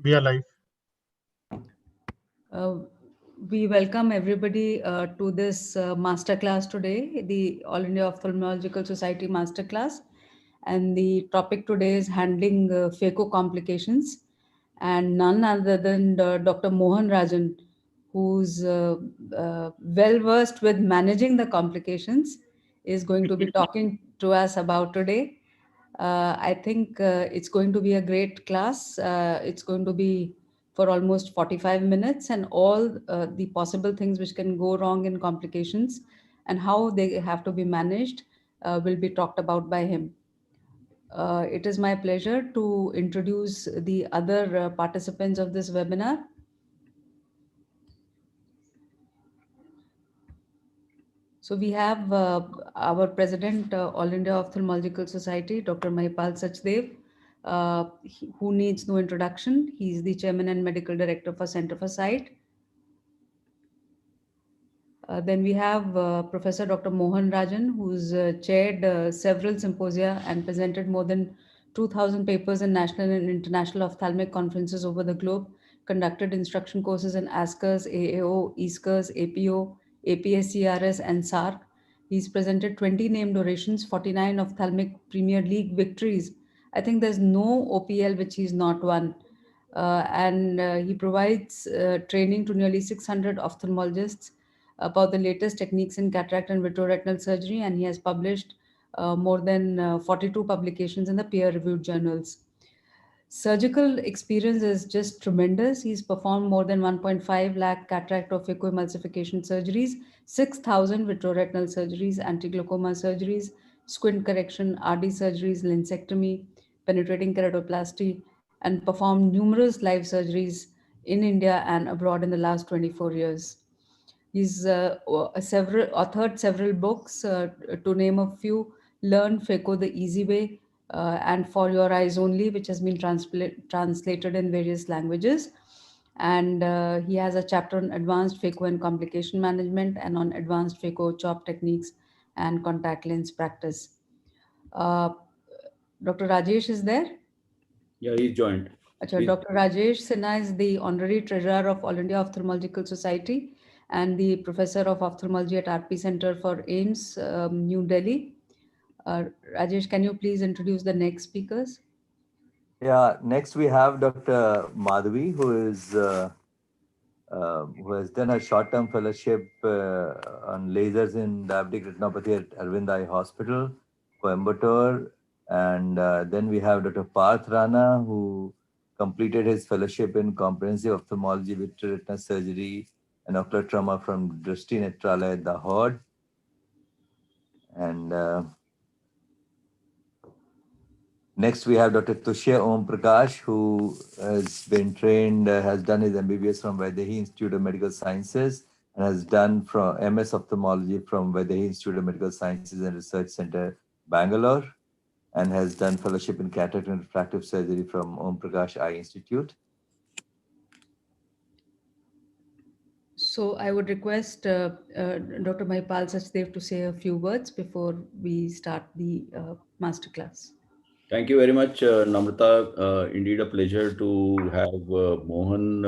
We are live. Uh, we welcome everybody to this masterclass today, the All India Ophthalmological Society masterclass. And the topic today is handling Phaco complications. And none other than Dr. Mohan Rajan, who's well versed with managing the complications, is going to be talking to us about today. I think it's going to be a great class. It's going to be for almost 45 minutes, and all the possible things which can go wrong in complications and how they have to be managed will be talked about by him. It is my pleasure to introduce the other participants of this webinar. So we have our president, All India Ophthalmological Society, Dr. Mahipal Sachdev, who needs no introduction. He's the chairman and medical director for Center for Sight. Then we have Professor Dr. Mohan Rajan, who's chaired several symposia and presented more than 2,000 papers in national and international ophthalmic conferences over the globe, conducted instruction courses in ASCRS, AAO, ESCRS, APO, APSCRS, and SARC. He's presented 20 named orations, 49 ophthalmic Premier League victories. I think there's no OPL which he's not won. And he provides training to nearly 600 ophthalmologists about the latest techniques in cataract and vitreoretinal surgery, and he has published more than 42 publications in the peer-reviewed journals. Surgical experience is just tremendous. He's performed more than 1.5 lakh cataract or phacoemulsification surgeries, 6,000 vitreoretinal surgeries, anti-glaucoma surgeries, squint correction, RD surgeries, lensectomy, penetrating keratoplasty, and performed numerous live surgeries in India and abroad in the last 24 years. He's authored several books, to name a few: Learn Phaco the Easy Way, and For Your Eyes Only, which has been translated in various languages. And he has a chapter on advanced Phaco and complication management, and on advanced Phaco chop techniques and contact lens practice. Uh, Dr. Rajesh is there? Yeah, he's joined. Achha, Please. Dr. Rajesh Sinha is the Honorary Treasurer of All India Ophthalmological Society and the Professor of Ophthalmology at RP Center for AIMS, New Delhi. Rajesh, can you please introduce the next speakers? Yeah, next we have Dr. Madhavi, who has done a short-term fellowship on lasers in diabetic retinopathy at Arvind Eye Hospital, Coimbatore. And then we have Dr. Parth Rana, who completed his fellowship in comprehensive ophthalmology with retina surgery and ocular trauma from Drishti Netralaya at Dahod. And next, we have Dr. Tushya Om Prakash, who has been trained, has done his MBBS from Vaidehi Institute of Medical Sciences and has done from MS Ophthalmology from Vaidehi Institute of Medical Sciences and Research Center, Bangalore, and has done fellowship in cataract and refractive surgery from Om Prakash Eye Institute. So I would request Dr. Mahipal Sachdev to say a few words before we start the masterclass. Thank you very much, Namrata. Indeed, a pleasure to have Mohan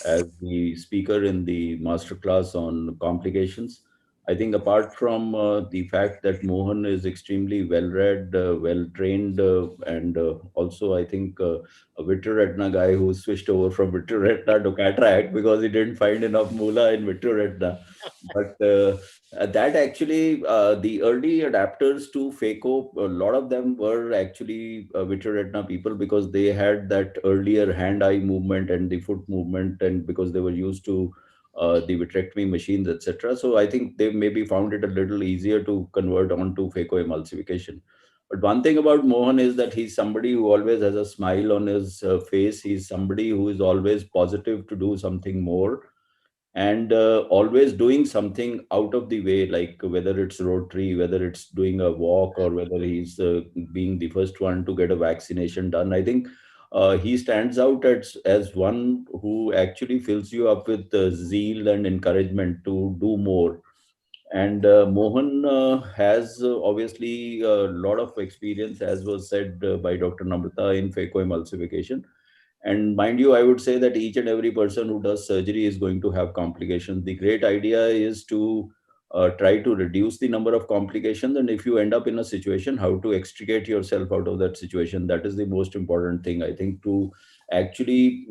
as the speaker in the masterclass on complications. I think apart from the fact that Mohan is extremely well-read, well-trained, and also I think a vitreoretina guy who switched over from vitreoretina to cataract because he didn't find enough moolah in vitreoretina. But that actually, the early adapters to Phaco, a lot of them were actually vitreoretina people because they had that earlier hand-eye movement and the foot movement, and because they were used to the vitrectomy machines, etc. So I think they maybe found it a little easier to convert onto Phaco emulsification. But one thing about Mohan is that he's somebody who always has a smile on his face. He's somebody who is always positive to do something more, and always doing something out of the way, like whether it's rotary, whether it's doing a walk, or whether he's being the first one to get a vaccination done. I think he stands out as one who actually fills you up with zeal and encouragement to do more. And Mohan has obviously a lot of experience, as was said by Dr. Namrata, in phacoemulsification. And mind you, I would say that each and every person who does surgery is going to have complications. The great idea is to try to reduce the number of complications. And if you end up in a situation, how to extricate yourself out of that situation. That is the most important thing, I think, to actually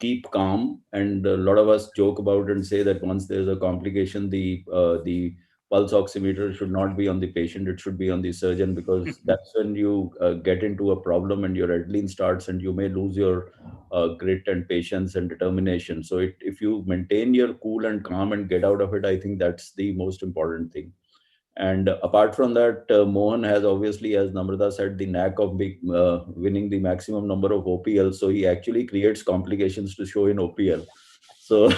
keep calm. And a lot of us joke about and say that once there's a complication, the pulse oximeter should not be on the patient, it should be on the surgeon, because that's when you get into a problem and your adrenaline starts and you may lose your grit and patience and determination. So if you maintain your cool and calm and get out of it, I think that's the most important thing. And apart from that, Mohan has obviously, as Namrata said, the knack of winning the maximum number of OPL. So he actually creates complications to show in OPL. So,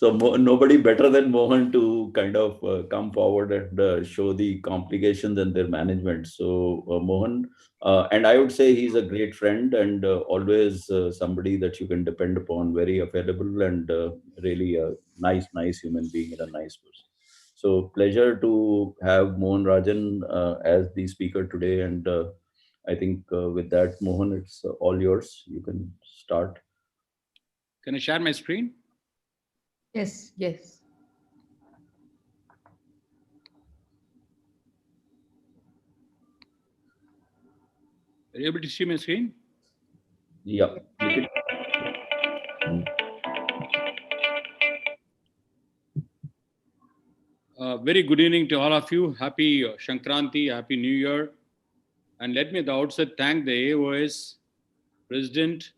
nobody better than Mohan to kind of come forward and show the complications and their management. So, Mohan, and I would say he's a great friend and always somebody that you can depend upon, very available and really a nice human being and a nice person. So, pleasure to have Mohan Rajan as the speaker today. And I think with that, Mohan, it's all yours. You can start. Can I share my screen? Yes, yes. Are you able to see my screen? Yeah. Very good evening to all of you. Happy Shankranti, Happy New Year. And let me at the outset thank the AIOS President,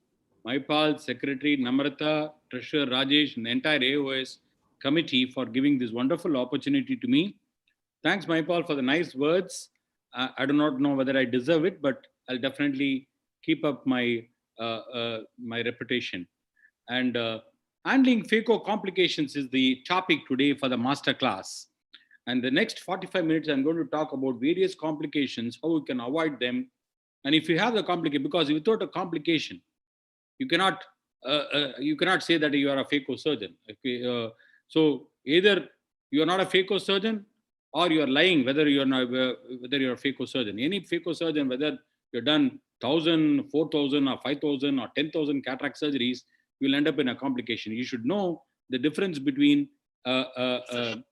Maipal, Secretary, Namrata, Treasurer Rajesh, and the entire AIOS committee for giving this wonderful opportunity to me. Thanks, Maipal, for the nice words. I do not know whether I deserve it, but I'll definitely keep up my my reputation. And handling Phaco complications is the topic today for the masterclass. And the next 45 minutes, I'm going to talk about various complications, how we can avoid them. And if you have the complication, because without a complication, you cannot say that you are a Phaco surgeon. Okay, so either you are not a Phaco surgeon, or you are lying whether you are not, whether you are a Phaco surgeon. Any Phaco surgeon, whether you've done 1,000, 4,000, or 5,000, or 10,000 cataract surgeries, you will end up in a complication. You should know the difference between an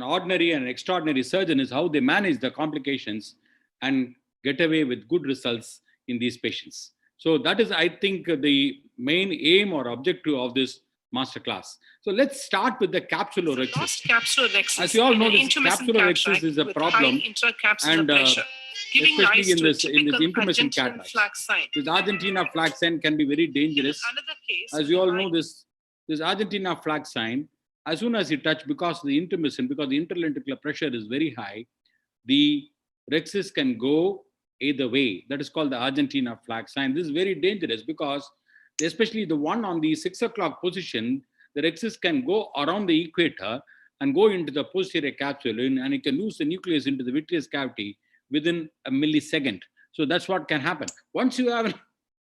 ordinary and an extraordinary surgeon is how they manage the complications and get away with good results in these patients. So that is, I think, the main aim or objective of this masterclass. So let's start with the capsular rexus. As you all know, this capsular rexus is a problem, and especially in this intermission cataract. This Argentina flag sign can be very dangerous. As you all know, this Argentina flag sign, as soon as you touch, because of the intermission, because the interlenticular pressure is very high, the rexus can go either way. That is called the Argentina flag sign. This is very dangerous because, especially the one on the 6 o'clock position, the rexus can go around the equator and go into the posterior capsule, and it can lose the nucleus into the vitreous cavity within a millisecond. So that's what can happen. Once you have an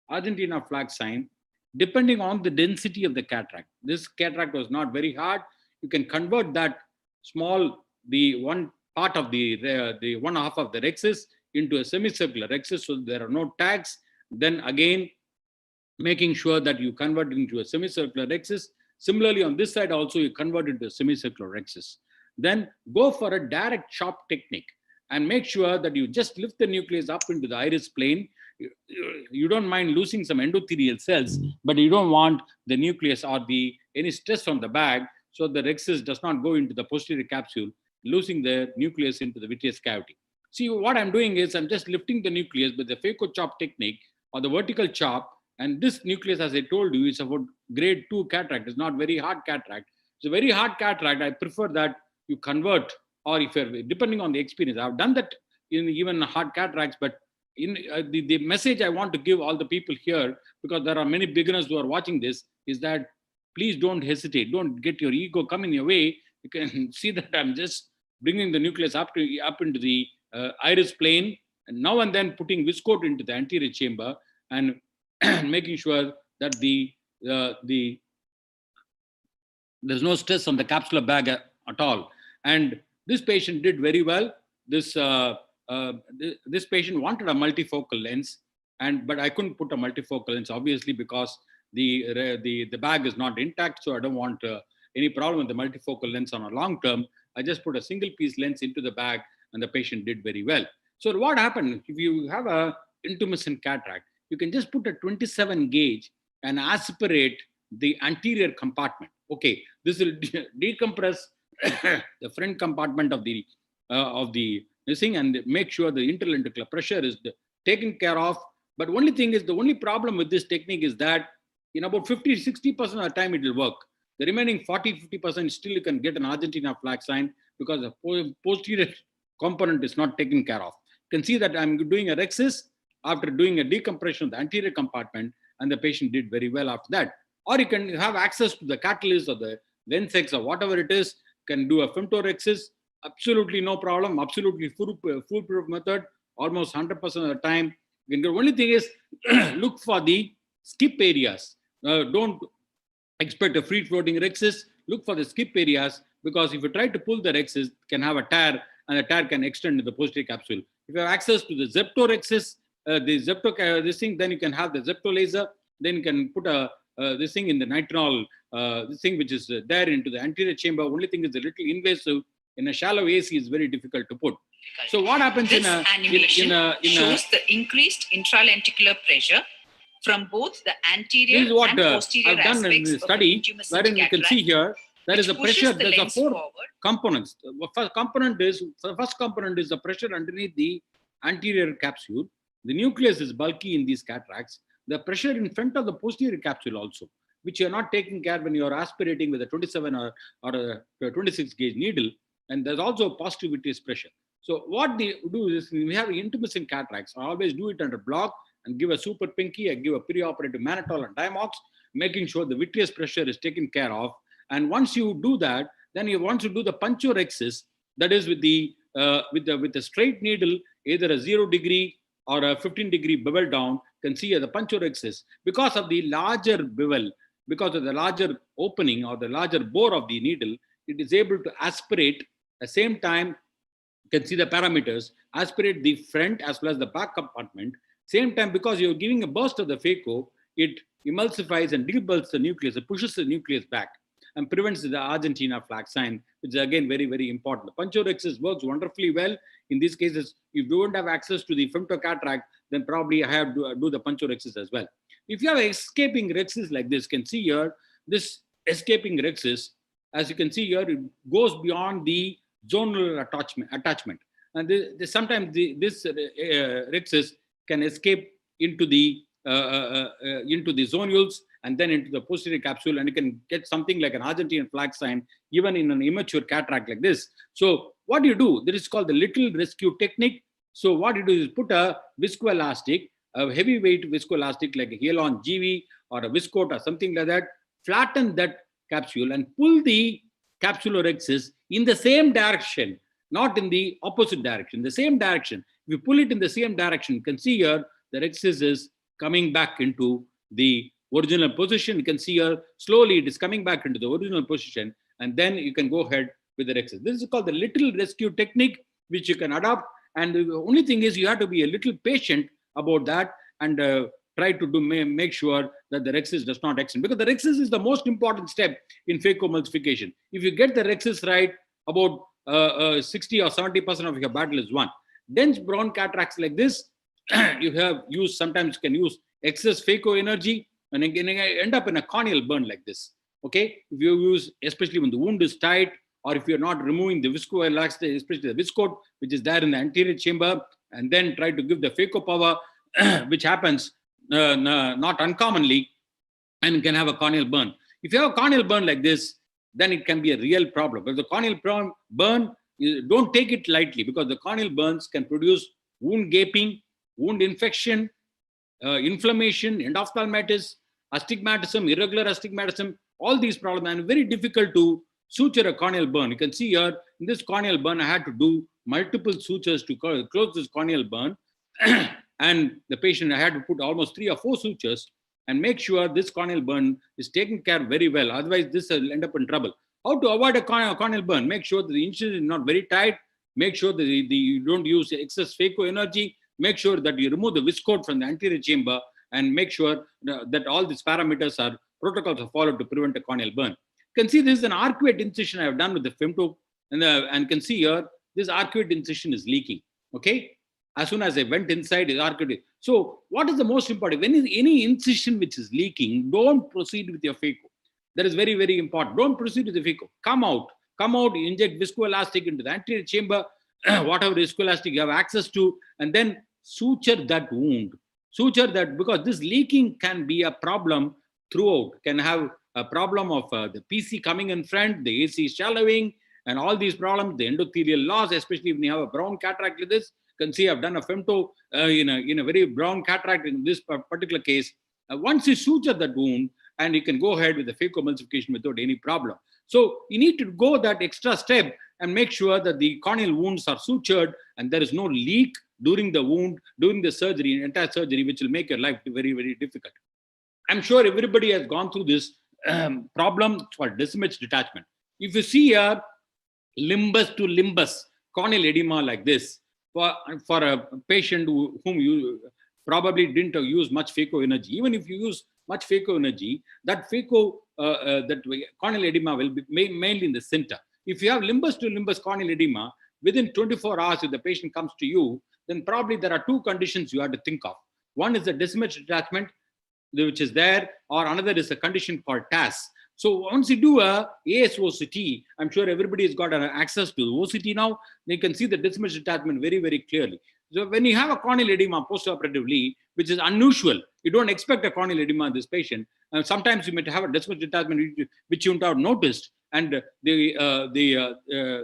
Argentina flag sign, depending on the density of the cataract, this cataract was not very hard, you can convert that the one part of the one half of the rexus into a semicircular rexus, so there are no tags. Then again, making sure that you convert into a semicircular rexus. Similarly, on this side also, you convert into a semicircular rexus. Then go for a direct chop technique and make sure that you just lift the nucleus up into the iris plane. You don't mind losing some endothelial cells, but you don't want the nucleus or any stress from the bag, so the rexus does not go into the posterior capsule, losing the nucleus into the vitreous cavity. See, what I'm doing is I'm just lifting the nucleus with the Phaco chop technique or the vertical chop, and this nucleus, as I told you, is about grade 2 cataract. It's not very hard cataract. It's a very hard cataract. I prefer that you convert, or if you're, depending on the experience. I've done that in even hard cataracts, but in the message I want to give all the people here, because there are many beginners who are watching this, is that please don't hesitate. Don't get your ego come in your way. You can see that I'm just bringing the nucleus up into the iris plane, and now and then putting viscoat into the anterior chamber and making sure that there's no stress on the capsular bag at all. And this patient did very well. This patient wanted a multifocal lens, but I couldn't put a multifocal lens, obviously, because the bag is not intact. So I don't want any problem with the multifocal lens on a long term. I just put a single piece lens into the bag, and the patient did very well. So what happened if you have a intumescent cataract? You can just put a 27 gauge and aspirate the anterior compartment. Okay, this will decompress the front compartment of the thing and make sure the interlenticular pressure is taken care of. But only thing is, the only problem with this technique is that in about 50-60% of the time it will work. The remaining 40-50% still you can get an Argentina flag sign because the posterior component is not taken care of. You can see that I'm doing a rhexis after doing a decompression of the anterior compartment, and the patient did very well after that. Or you can have access to the catalyst or the Lensex or whatever it is, can do a femtorhexis, absolutely no problem, absolutely foolproof method, almost 100% of the time. The only thing is look for the skip areas. Don't expect a free-floating rhexis. Look for the skip areas, because if you try to pull the rhexis, it can have a tear, and the tear can extend to the posterior capsule. If you have access to the zeptorhexis, this thing, then you can have the zepto laser. Then you can put this thing in the nitronol, this thing which is there into the anterior chamber. Only thing is a little invasive. In a shallow AC, is very difficult to put. So what happens shows the increased intralenticular pressure from both the anterior this is what, and posterior I've done in the study, wherein you can see here, there is a pressure, there's a 4 components. The first component is the pressure underneath the anterior capsule. The nucleus is bulky in these cataracts. The pressure in front of the posterior capsule also, which you're not taking care when you're aspirating with a 27 or a 26 gauge needle. And there's also positive vitreous pressure. So what they do is, we have intumescent cataracts. I always do it under block and give a super pinky. I give a perioperative mannitol and Diamox, making sure the vitreous pressure is taken care of. And once you do that, then you want to do the puncturexis, that is with the straight needle, either a 0 degree or a 15 degree bevel down. You can see the puncturexis, because of the larger bevel, because of the larger opening or the larger bore of the needle, it is able to aspirate. At the same time, you can see the parameters, aspirate the front as well as the back compartment. Same time, because you're giving a burst of the phaco, it emulsifies and debulks the nucleus, it pushes the nucleus back and prevents the Argentina flag sign, which is again very, very important. The puncturexis works wonderfully well. In these cases, if you don't have access to the femtocataract, then probably I have to do the puncturexis as well. If you have escaping rhexis like this, you can see here, this escaping rhexis, as you can see here, it goes beyond the zonal attachment. And sometimes this rhexis can escape into the zonules and then into the posterior capsule, and you can get something like an Argentine flag sign even in an immature cataract like this. So what do you do? This is called the little rescue technique. So what you do is put a viscoelastic, a heavyweight viscoelastic like a Hyalon GV or a Viscoat or something like that, flatten that capsule and pull the capsular rhexis in the same direction, not in the opposite direction, the same direction. If you pull it in the same direction, you can see here the rhexis is coming back into the original position. You can see here slowly it is coming back into the original position, and then you can go ahead with the rhexis. This is called the little rescue technique, which you can adopt. And the only thing is, you have to be a little patient about that and try to make sure that the rhexis does not extend, because the rhexis is the most important step in phacoemulsification. If you get the rhexis right, about 60 or 70% of your battle is won. Dense brown cataracts like this, sometimes you can use excess phaco energy and again end up in a corneal burn like this. Okay, if you use, especially when the wound is tight, or if you're not removing the viscoelastic, especially the viscoat, which is there in the anterior chamber, and then try to give the phaco power, which happens not uncommonly, and you can have a corneal burn. If you have a corneal burn like this, then it can be a real problem. But the corneal burn, don't take it lightly, because the corneal burns can produce wound gaping, wound infection, inflammation, endophthalmitis, astigmatism, irregular astigmatism, all these problems, and very difficult to suture a corneal burn. You can see here, in this corneal burn, I had to do multiple sutures to close this corneal burn. And the patient, I had to put almost 3 or 4 sutures and make sure this corneal burn is taken care of very well. Otherwise, this will end up in trouble. How to avoid a corneal burn? Make sure that the incision is not very tight. Make sure that you don't use excess phaco energy. make sure that you remove the viscoat from the anterior chamber and make sure that all these parameters are protocols are followed to prevent a corneal burn. You can see this is an arcuate incision I have done with the Femto, and can see here, this arcuate incision is leaking, okay? As soon as I went inside, it's arcuate. So what is the most important? When is any incision which is leaking, don't proceed with your Phaco. That is very, very important. Don't proceed with the Phaco. Come out, inject viscoelastic into the anterior chamber, whatever viscoelastic you have access to, and then suture that wound. Suture that, because this leaking can be a problem throughout, can have a problem of the PC coming in front, the AC shallowing, and all these problems, the endothelial loss, especially when you have a brown cataract like this. You can see I've done a Femto in a very brown cataract in this particular case. Once you suture that wound, and you can go ahead with the phacoemulsification without any problem. So you need to go that extra step and make sure that the corneal wounds are sutured and there is no leak during the wound, during the surgery, entire surgery, which will make your life very, very difficult. I'm sure everybody has gone through this problem for Decimation detachment. If you see a limbus to limbus corneal edema like this, for a patient whom you probably didn't use much phaco energy, even if you use much phaco energy, that phaco, that corneal edema will be mainly in the center. If you have limbus to limbus corneal edema, within 24 hours, if the patient comes to you, then probably there are two conditions you have to think of. One is the Decimation detachment, which is there, or another is a condition called TAS. So once you do a AIOS OCT, I'm sure everybody has got access to the OCT now, they can see the Decimation detachment very, very clearly. So when you have a corneal edema postoperatively, which is unusual, you don't expect a corneal edema in this patient. Sometimes you might have a Decimation detachment which you won't have noticed, and the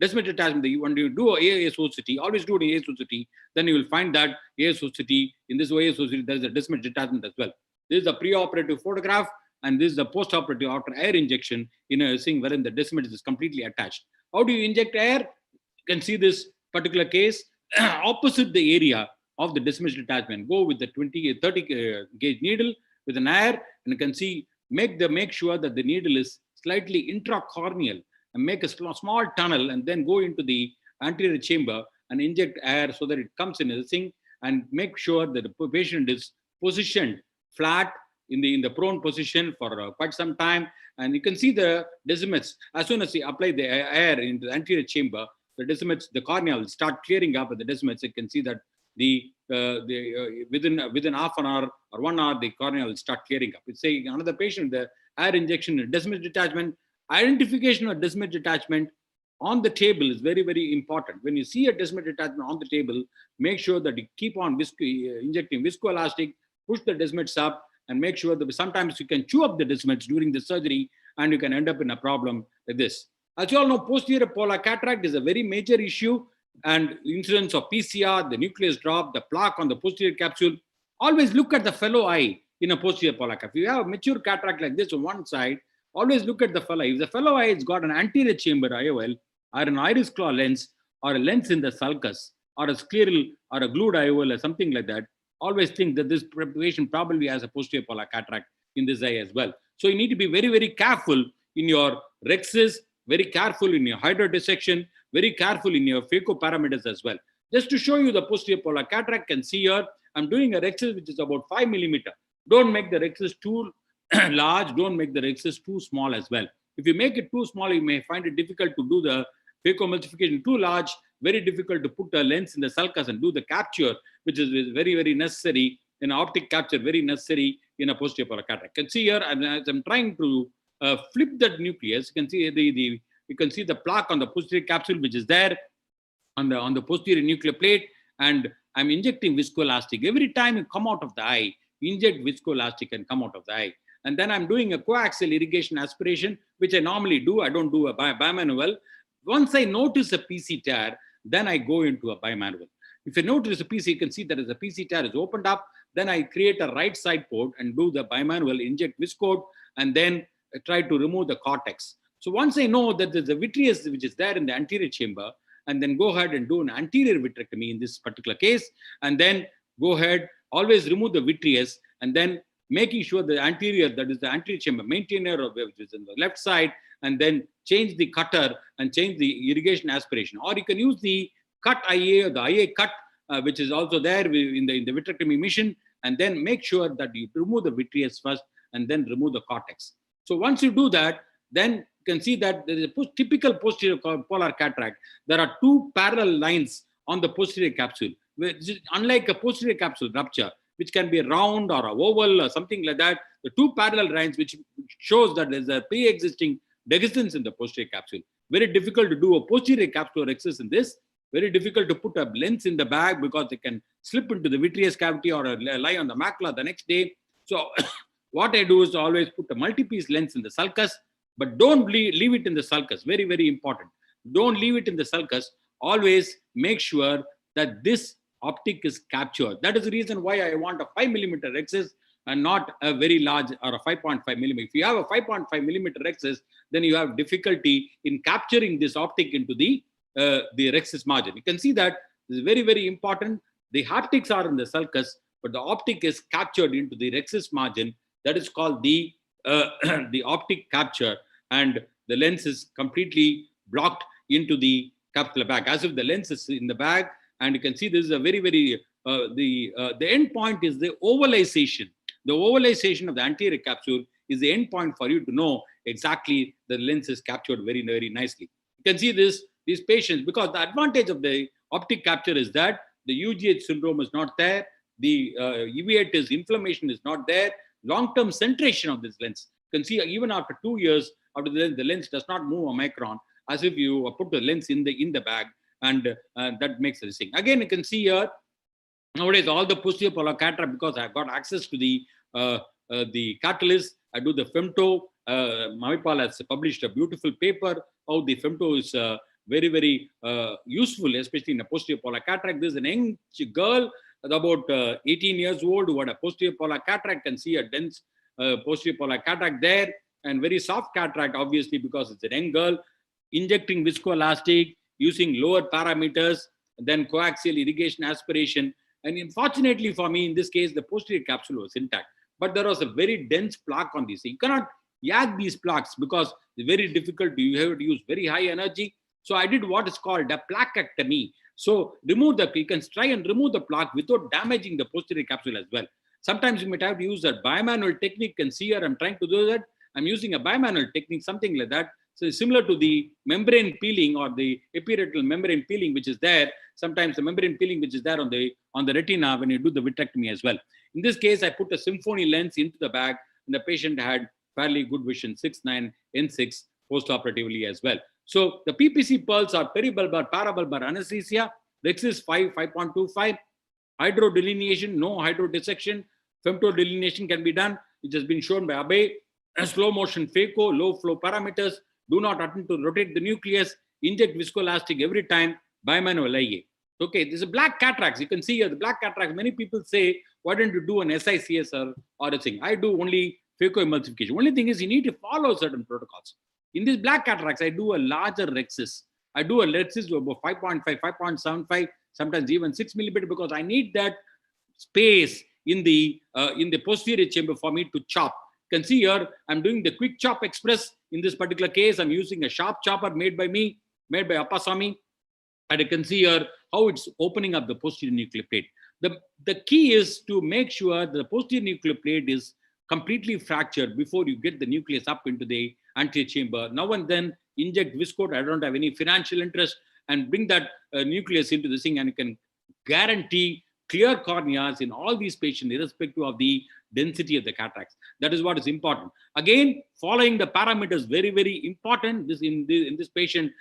Decimation detachment, when you do a AIOS OCT, always do an AIOS OCT, then you will find that AIOS OCT, in this AIOS OCT, there is a Decimation detachment as well. This is the preoperative photograph, and this is the postoperative after air injection in a thing wherein the Decimation is completely attached. How do you inject air? You can see this particular case opposite the area of the Decimation detachment. Go with the 30 gauge needle with an air, and you can see, make sure that the needle is slightly intracorneal, and make a small tunnel, and then go into the anterior chamber and inject air so that it comes in a thing, and make sure that the patient is positioned flat in the prone position for quite some time. And you can see the Decimates. As soon as you apply the air into the anterior chamber, the Decimates, the cornea will start clearing up. At the Decimates, you can see that within half an hour or 1 hour, the cornea will start clearing up. It's saying another patient, the air injection, Decimation detachment, identification of Decimation detachment on the table is very, very important. When you see a Decimation detachment on the table, make sure that you keep on injecting viscoelastic, push the Decimates up, and make sure that sometimes you can chew up the Decimates during the surgery, and you can end up in a problem like this. As you all know, posterior polar cataract is a very major issue, and incidence of PCR, the nucleus drop, the plaque on the posterior capsule. Always look at the fellow eye in a posterior polar cataract. If you have a mature cataract like this on one side, always look at the fellow eye. If the fellow eye has got an anterior chamber IOL, or an iris claw lens, or a lens in the sulcus, or a scleral, or a glued IOL, or something like that, always think that this patient probably has a posterior polar cataract in this eye as well. So you need to be very, very careful in your rexes, very careful in your hydrodissection, very careful in your phaco parameters as well. Just to show you the posterior polar cataract, can see here, I'm doing a rexus which is about 5 millimeter. Don't make the rexus too large, don't make the rexus too small as well. If you make it too small, you may find it difficult to do the phacoemulsification. Too large, very difficult to put a lens in the sulcus and do the capture, which is very, very necessary in optic capture, very necessary in a posterior polar cataract. You can see here, as I'm trying to flip that nucleus, you can see the plaque on the posterior capsule, which is there on the posterior nuclear plate, and I'm injecting viscoelastic. Every time you come out of the eye, inject viscoelastic and come out of the eye. And then I'm doing a coaxial irrigation aspiration, which I normally do. I don't do a bimanual. Once I notice a PC tear, then I go into a bimanual. If you notice a PC, you can see that as a PC tear is opened up, then I create a right side port and do the bimanual, inject viscoat, and then try to remove the cortex. So once I know that there's a vitreous which is there in the anterior chamber, and then go ahead and do an anterior vitrectomy in this particular case, and then go ahead, always remove the vitreous, and then making sure the anterior, that is the anterior chamber, maintainer of which is on the left side, and then change the cutter and change the irrigation aspiration. Or you can use the cut IA or the IA cut which is also there in the vitrectomy mission, and then make sure that you remove the vitreous first and then remove the cortex. So once you do that, then you can see that there is a typical posterior polar cataract. There are two parallel lines on the posterior capsule, which is unlike a posterior capsule rupture, which can be round or a oval or something like that. The two parallel lines, which shows that there's a pre-existing dehiscence in the posterior capsule. Very difficult to do a posterior capsular excess in this. Very difficult to put a lens in the bag because it can slip into the vitreous cavity or lie on the macula the next day. So what I do is always put a multi-piece lens in the sulcus, but don't leave it in the sulcus. Very, very important. Don't leave it in the sulcus. Always make sure that this optic is captured. That is the reason why I want a 5 millimeter excess and not a very large or a 5.5 millimeter. If you have a 5.5 millimeter excess, then you have difficulty in capturing this optic into the rhexis margin. You can see that this is very, very important. The haptics are in the sulcus, but the optic is captured into the rhexis margin. That is called the optic capture, and the lens is completely blocked into the capsular bag, as if the lens is in the bag. And you can see this is a very, very, the end point is the ovalization. The ovalization of the anterior capsule is the end point for you to know exactly the lens is captured very, very nicely. You can see these patients, because the advantage of the optic capture is that the UGH syndrome is not there, the uveitis inflammation is not there, long-term centration of this lens. You can see even after 2 years, after the lens does not move a micron, as if you put the lens in the bag, and that makes this thing. Again, you can see here, nowadays all the posterior polar cataract, because I've got access to the catalyst, I do the Femto. Mahipal has published a beautiful paper how the Femto is very, very useful, especially in a posterior polar cataract. This is an young girl, about 18 years old, who had a posterior polar cataract, can see a dense posterior polar cataract there, and very soft cataract, obviously, because it's a young girl, injecting viscoelastic, using lower parameters, then coaxial irrigation aspiration. And unfortunately for me, in this case, the posterior capsule was intact, but there was a very dense plaque on this. You cannot yak these plaques because it's very difficult. You have to use very high energy. So I did what is called a plaquectomy. So you can try and remove the plaque without damaging the posterior capsule as well. Sometimes you might have to use a bimanual technique. You can see here, I'm trying to do that. I'm using a bimanual technique, something like that. So it's similar to the membrane peeling or the epiretinal membrane peeling, which is there. Sometimes the membrane peeling, which is there on the retina when you do the vitrectomy as well. In this case, I put a symphony lens into the bag, and the patient had fairly good vision, 6/9 N6 postoperatively as well. So the PPC pearls are peribulbar, parabulbar anesthesia, rhexis 5.25, hydro delineation, no hydro dissection, femto delineation can be done, which has been shown by Abe, slow motion phaco, low flow parameters, do not attempt to rotate the nucleus, inject viscoelastic every time, bimanual IA. Okay, this is black cataracts. You can see here the black cataracts. Many people say, why don't you do an SICS or a thing? I do only phaco emulsification. Only thing is you need to follow certain protocols. In these black cataracts, I do a larger rhexis. I do a rhexis of about 5.5, 5.75, sometimes even 6 millimeter, because I need that space in the posterior chamber for me to chop. You can see here, I'm doing the quick chop express. In this particular case, I'm using a sharp chopper made by me, made by Appasamy. And you can see here how it's opening up the posterior nuclear plate. The key is to make sure the posterior nuclear plate is completely fractured before you get the nucleus up into the anterior chamber. Now and then inject viscoat. I don't have any financial interest, and bring that nucleus into the thing, and you can guarantee clear corneas in all these patients, irrespective of the density of the cataracts. That is what is important. Again, following the parameters, very, very important. In this patient,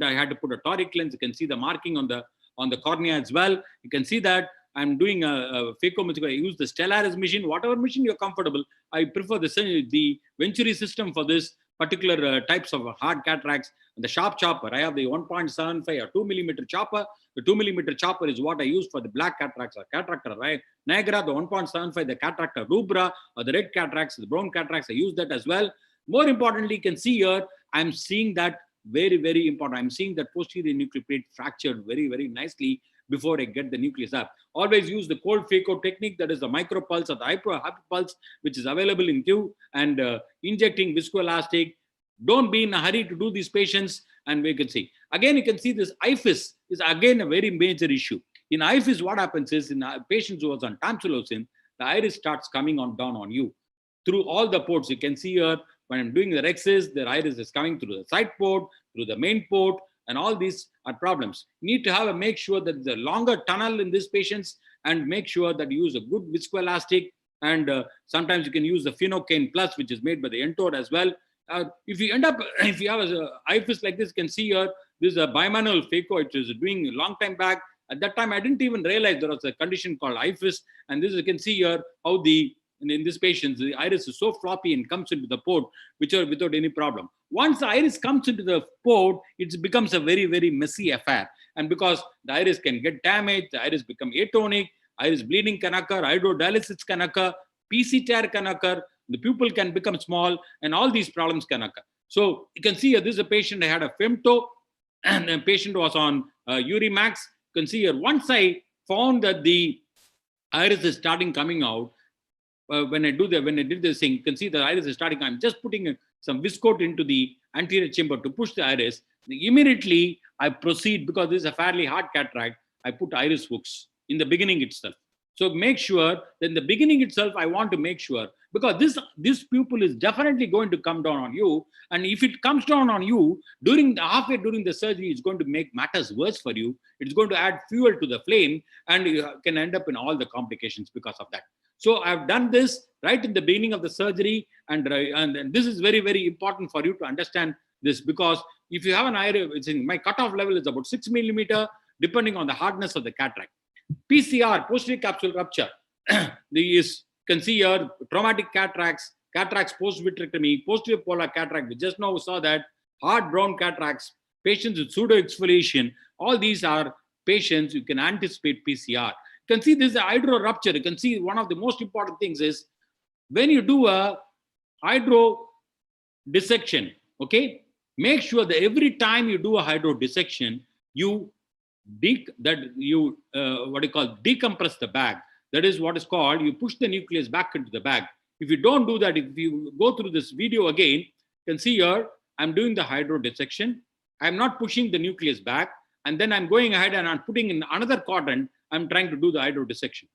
I had to put a toric lens. You can see the marking on the cornea as well. You can see that I'm doing a phaco. I use the Stellaris machine, whatever machine you're comfortable. I prefer the Venturi system for this particular types of hard cataracts. The sharp chopper, I have the 1.75 or 2 millimeter chopper. The 2 millimeter chopper is what I use for the black cataracts or cataract nigra. The 1.75, the cataract rubra, or the red cataracts, the brown cataracts, I use that as well. More importantly, you can see here, I'm seeing that very, very important. I'm seeing that posterior nuclear plate fractured very, very nicely before I get the nucleus up. Always use the cold phaco technique, that is the micropulse or the hyperpulse, which is available in tube, and injecting viscoelastic. Don't be in a hurry to do these patients, and we can see. Again, you can see this Ifis is again a very major issue. In Ifis, what happens is in patients who was on tamsulosin, the iris starts coming on down on you through all the ports. You can see here when I'm doing the rexes, the iris is coming through the side port, through the main port, and all these are problems. You need to have a make sure that there's a longer tunnel in these patients, and make sure that you use a good viscoelastic, and sometimes you can use the Phenocaine Plus, which is made by the Entod as well. If you have an Ifis like this, you can see here, this is a bimanual Phaco. It is doing a long time back. At that time, I didn't even realize there was a condition called Ifis. And this, you can see here how in this patient, the iris is so floppy and comes into the port without any problem. Once the iris comes into the port, it becomes a very, very messy affair. And because the iris can get damaged, the iris become atonic, iris bleeding can occur, hydrodialysis can occur, PC tear can occur, the pupil can become small, and all these problems can occur. So you can see here, this is a patient, I had a Femto, and the patient was on Urimax. You can see here, once I found that the iris is starting coming out, when I did this thing, you can see the iris is starting. I'm just putting some viscoat into the anterior chamber to push the iris. Immediately, I proceed, because this is a fairly hard cataract, I put iris hooks in the beginning itself. So make sure that in the beginning itself, I want to make sure, because this pupil is definitely going to come down on you. And if it comes down on you halfway during the surgery, it's going to make matters worse for you. It's going to add fuel to the flame, and you can end up in all the complications because of that. So I've done this right in the beginning of the surgery, and this is very, very important for you to understand this, because if you have an iris, my cutoff level is about 6 millimeter, depending on the hardness of the cataract. PCR, posterior capsule rupture. You can see here traumatic cataracts, cataracts post-vitrectomy, posterior polar cataract. We just now saw that, hard brown cataracts, patients with pseudo-exfoliation. All these are patients you can anticipate PCR. You can see this is a hydro rupture. You can see one of the most important things is when you do a hydro dissection, okay, make sure that every time you do a hydro dissection, you decompress the bag. That is what is called, you push the nucleus back into the bag. If you don't do that, if you go through this video again, you can see here, I'm doing the hydro dissection. I'm not pushing the nucleus back, and then I'm going ahead and I'm putting in another quadrant, I'm trying to do the hydro dissection.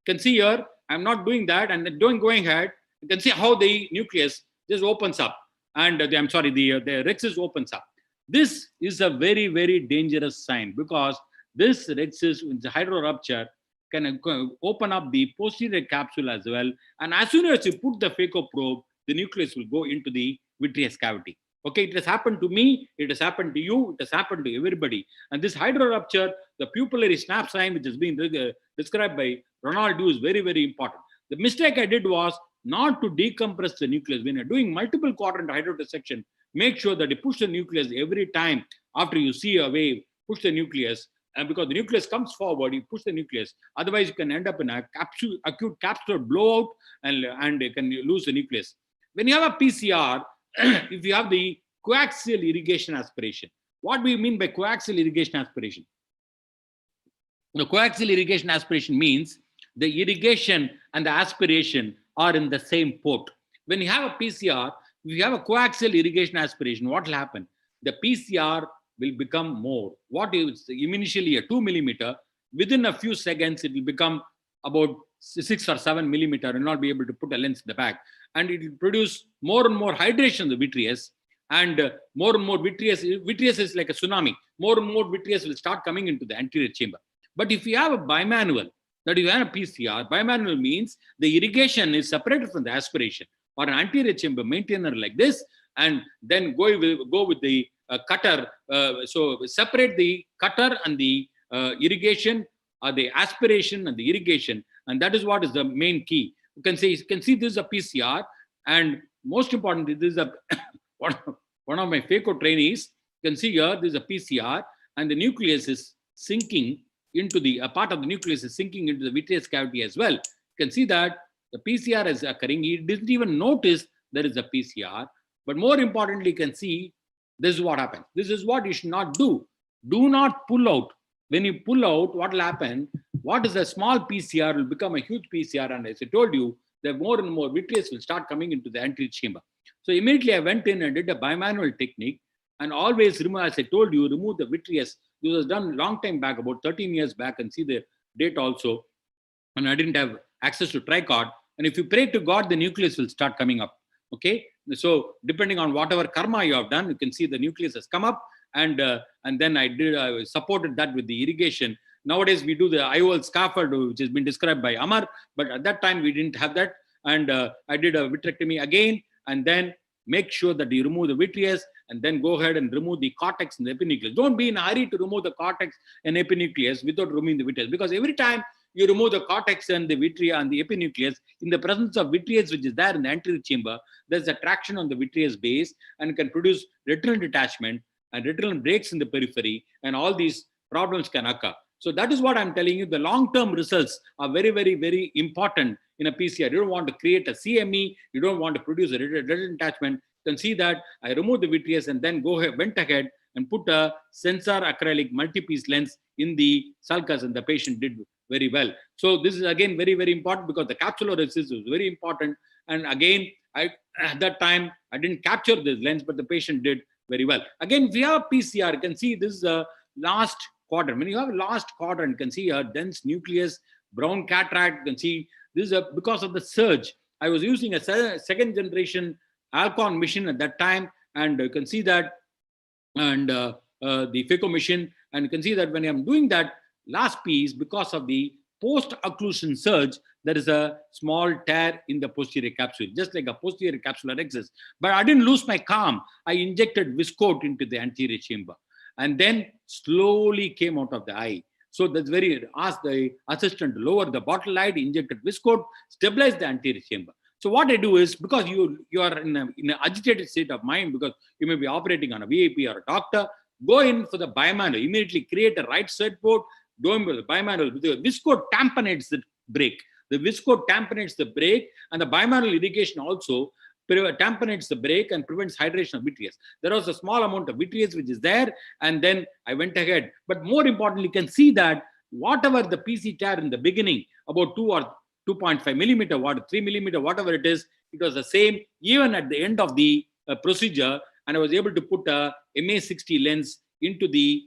You can see here, I'm not doing that, and then going ahead, you can see how the nucleus just opens up, and the rexis opens up. This is a very, very dangerous sign, because this rexis, the hydro rupture, can open up the posterior capsule as well. And as soon as you put the Phaco probe, the nucleus will go into the vitreous cavity. Okay, it has happened to me, it has happened to you, it has happened to everybody. And this hydro rupture, the pupillary snap sign, which has been described by Ronald Du, is very, very important. The mistake I did was not to decompress the nucleus. When you're doing multiple quadrant hydro dissection, make sure that you push the nucleus every time after you see a wave, push the nucleus. And because the nucleus comes forward, you push the nucleus. Otherwise, you can end up in a acute capsular blowout, and you can lose the nucleus. When you have a PCR, if you have the coaxial irrigation aspiration, what do we mean by coaxial irrigation aspiration? The coaxial irrigation aspiration means the irrigation and the aspiration are in the same port. When you have a PCR, if you have a coaxial irrigation aspiration, what will happen? The PCR will become more. What is initially a 2 millimeter, within a few seconds, it will become about 6 or 7 millimeter and not be able to put a lens in the back. And it will produce more and more hydration of the vitreous, and more and more vitreous is like a tsunami. More and more vitreous will start coming into the anterior chamber. But if you have a bimanual, that you have a PCR, bimanual means the irrigation is separated from the aspiration, or an anterior chamber maintainer like this, and then go with the cutter. So separate the cutter and the irrigation, or the aspiration and the irrigation, and that is what is the main key. You can see this is a PCR, and most importantly, this is a one of my Phaco trainees. You can see here, this is a PCR, and the nucleus is sinking into a part of the nucleus is sinking into the vitreous cavity as well. You can see that the PCR is occurring. He didn't even notice there is a PCR. But more importantly, you can see this is what happens. This is what you should not do. Do not pull out. When you pull out, what will happen? What is a small PCR will become a huge PCR. And as I told you, the more and more vitreous will start coming into the anterior chamber. So immediately I went in and did a bimanual technique. And always remove, as I told you, remove the vitreous. This was done long time back, about 13 years back, and see the date also. And I didn't have access to tricot. And if you pray to God, the nucleus will start coming up. Okay, so depending on whatever karma you have done, you can see the nucleus has come up, and then I supported that with the irrigation. Nowadays we do the IOL scaffold, which has been described by Amar, but at that time we didn't have that. And I did a vitrectomy again, and then make sure that you remove the vitreous, and then go ahead and remove the cortex and the epinucleus. Don't be in a hurry to remove the cortex and epinucleus without removing the vitreous, because every time you remove the cortex and the vitrea and the epinucleus, in the presence of vitreous, which is there in the anterior chamber, there's a traction on the vitreous base and can produce retinal detachment, and retinal breaks in the periphery, and all these problems can occur. So that is what I'm telling you. The long-term results are very, very, very important in a PCR. You don't want to create a CME. You don't want to produce a retinal detachment. You can see that I removed the vitreous and then went ahead and put a sensor acrylic multi-piece lens in the sulcus, and the patient did very well. So this is again very, very important, because the capsular resist is very important. And again, at that time, I didn't capture this lens, but the patient did very well. Again, if you have PCR, you can see this is the last quadrant. When you have a last quadrant, you can see a dense nucleus, brown cataract. You can see this is because of the surge. I was using a second generation Alcon machine at that time, and you can see that, and the Phaco machine, and you can see that when I'm doing that last piece, because of the post-occlusion surge, there is a small tear in the posterior capsule, just like a posterior capsular excess. But I didn't lose my calm. I injected viscoat into the anterior chamber, and then slowly came out of the eye. So that's asked the assistant to lower the bottle light, injected viscoat, stabilize the anterior chamber. So what I do is, because you are in an agitated state of mind, because you may be operating on a VIP or a doctor, go in for the bimanual, immediately create a right side port, go in with the bimanual. The viscoat tamponates the break. The viscoat tamponates the break, and the bimanual irrigation also tamponates the break and prevents hydration of vitreous. There was a small amount of vitreous which is there, and then I went ahead. But more importantly, you can see that whatever the PC tear in the beginning, about 2 or 2.5 millimeter, 3 millimeter, whatever it is, it was the same even at the end of the procedure, and I was able to put a MA60 lens into the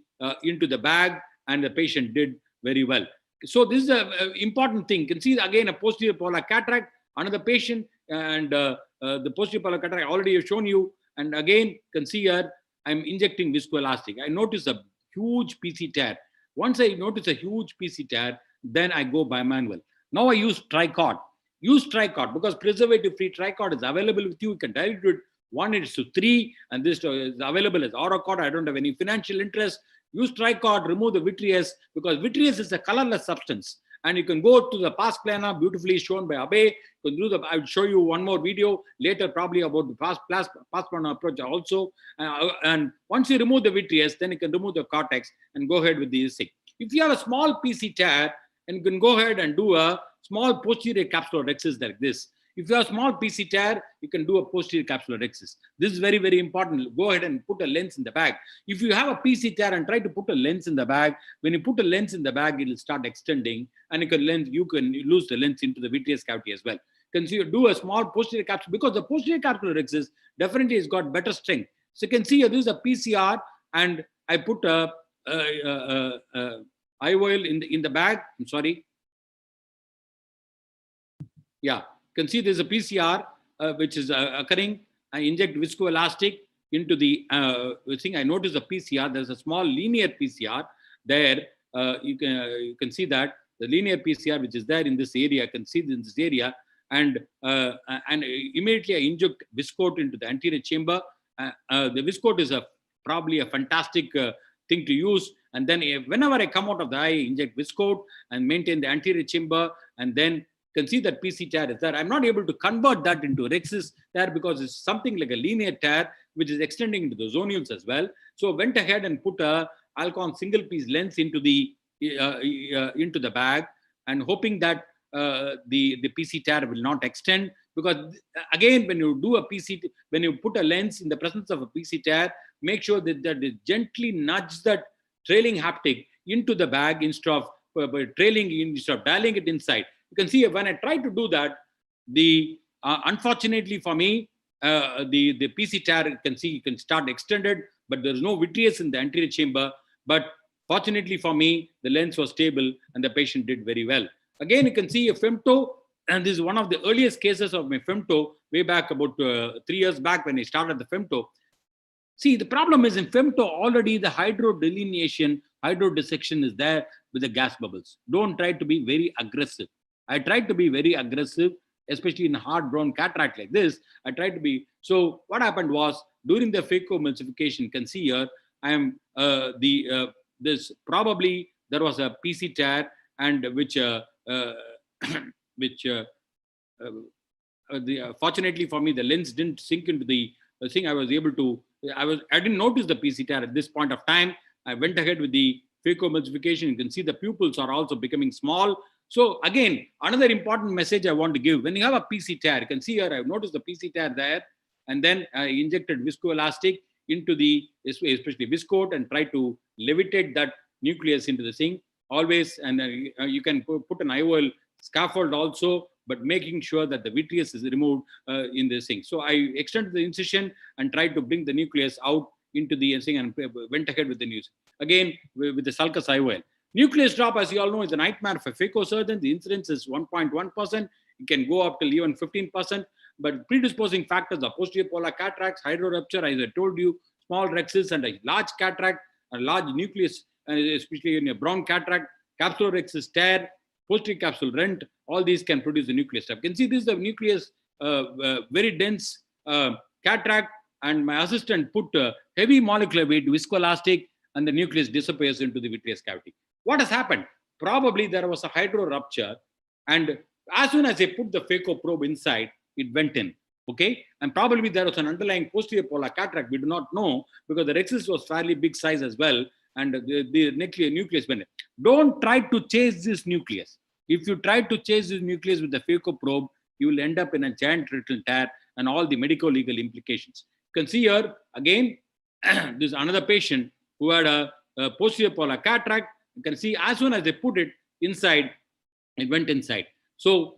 bag, and the patient did very well. So this is an important thing. You can see again a posterior polar cataract, another patient, and the posterior polar cataract I already have shown you. And again, you can see here, I'm injecting viscoelastic. I notice a huge PC tear. Once I notice a huge PC tear, then I go bimanual. Now I use tricot. Use tricot because preservative-free tricot is available with you. You can dilute it 1:3, and this is available as Orocot. I don't have any financial interest. Use tricot, remove the vitreous, because vitreous is a colorless substance. And you can go to the pars plana, beautifully shown by Abe. You can do I'll show you one more video later, probably about the pars plana approach also. And once you remove the vitreous, then you can remove the cortex and go ahead with the thing. If you have a small PC tear, and you can go ahead and do a small posterior capsular excess like this. If you have a small PC tear, you can do a posterior capsular excess. This is very, very important. Go ahead and put a lens in the bag. If you have a PC tear and try to put a lens in the bag, when you put a lens in the bag, it will start extending, and you can lose the lens into the vitreous cavity as well. You can do a small posterior capsule, because the posterior capsular excess definitely has got better strength. So you can see this is a PCR, and I put a IOL in the bag. I'm sorry. Yeah, you can see there's a PCR which is occurring. I inject viscoelastic into the thing. I notice a PCR. There's a small linear PCR there. You can see that the linear PCR which is there in this area. I can see in this area, and immediately I inject viscoat into the anterior chamber. The viscoat is probably a fantastic thing to use. And then whenever I come out of the eye, inject viscoat and maintain the anterior chamber, and then you can see that PC tear is there. I'm not able to convert that into rhexis tear because it's something like a linear tear which is extending into the zonules as well. So went ahead and put a Alcon single piece lens into the bag, and hoping that the PC tear will not extend, because again, when you do a when you put a lens in the presence of a PC tear, make sure that it gently nudge that trailing haptic into the bag instead of dialing it inside. You can see when I try to do that, unfortunately for me, the PC tear you can start extended. but there's no vitreous in the anterior chamber. But fortunately for me, the lens was stable and the patient did very well. Again, you can see a femto, and this is one of the earliest cases of my femto way back about 3 years back when I started the femto. See, the problem is in femto, already the hydro delineation, hydro dissection is there with the gas bubbles. Don't try to be very aggressive. I tried to be very aggressive, especially in hard brown cataract like this. I tried to be. So what happened was during the phaco emulsification, you can see here, I am this probably there was a PC tear, and which fortunately for me, the lens didn't sink into the thing. I was able to. I didn't notice the PC tear at this point of time. I went ahead with the phaco emulsification. You can see the pupils are also becoming small. So again, another important message I want to give: when you have a PC tear, you can see here, I've noticed the PC tear there, and then I injected viscoelastic into the, especially viscoat, and try to levitate that nucleus into the thing always. And you can put an IOL scaffold also, but making sure that the vitreous is removed in this thing. So I extended the incision and tried to bring the nucleus out into the thing and went ahead with the news. Again, with the sulcus IOL. Nucleus drop, as you all know, is a nightmare for phaco surgeons. The incidence is 1.1%. It can go up till even 15%. But predisposing factors are posterior polar cataracts, hydro rupture, as I told you, small rexes, and a large cataract, a large nucleus, especially in a brown cataract, capsular rexes tear, posterior capsule rent. All these can produce the nucleus drop. You can see this is the nucleus, very dense cataract, and my assistant put heavy molecular weight viscoelastic, and the nucleus disappears into the vitreous cavity. What has happened? Probably there was a hydro rupture, and as soon as I put the phaco probe inside, it went in. Okay, and probably there was an underlying posterior polar cataract. We do not know, because the rexis was fairly big size as well, and the nucleus went in. Don't try to chase this nucleus. If you try to chase this nucleus with the phaco probe, you will end up in a giant retinal tear and all the medico-legal implications. You can see here again, this is another patient who had a posterior polar cataract. You can see as soon as they put it inside, it went inside. So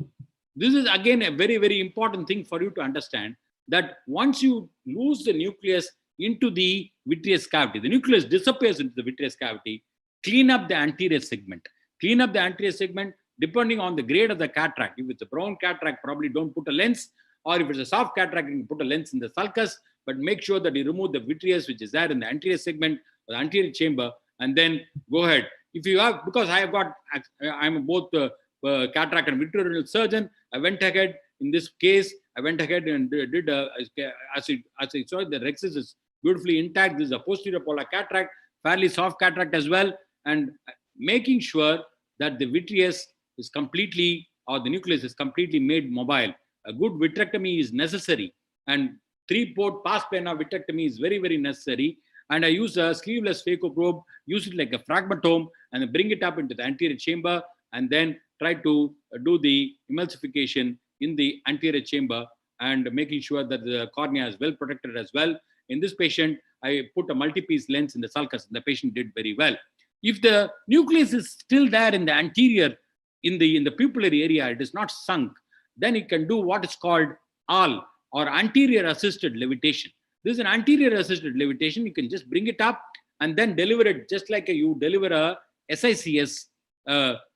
this is again a very, very important thing for you to understand, that once you lose the nucleus into the vitreous cavity, the nucleus disappears into the vitreous cavity, clean up the anterior segment. Clean up the anterior segment depending on the grade of the cataract. If it's a brown cataract, probably don't put a lens, or if it's a soft cataract, you can put a lens in the sulcus, but make sure that you remove the vitreous which is there in the anterior segment, or the anterior chamber, and then go ahead. If you have, because I'm both cataract and vitreoretinal surgeon, I went ahead in this case, I went ahead and did, as I saw, the rexis is beautifully intact. This is a posterior polar cataract, fairly soft cataract as well, and making sure that the vitreous is completely, or the nucleus is completely made mobile. A good vitrectomy is necessary, and 3-port pars plana vitrectomy is very, very necessary. And I use a sleeveless phaco probe, use it like a fragmentome, and bring it up into the anterior chamber, and then try to do the emulsification in the anterior chamber, and making sure that the cornea is well protected as well. In this patient, I put a multi-piece lens in the sulcus, and the patient did very well. If the nucleus is still there in the anterior, in the pupillary area, it is not sunk, then it can do what is called AL, or anterior assisted levitation. This is an anterior assisted levitation. You can just bring it up and then deliver it just like you deliver a SICS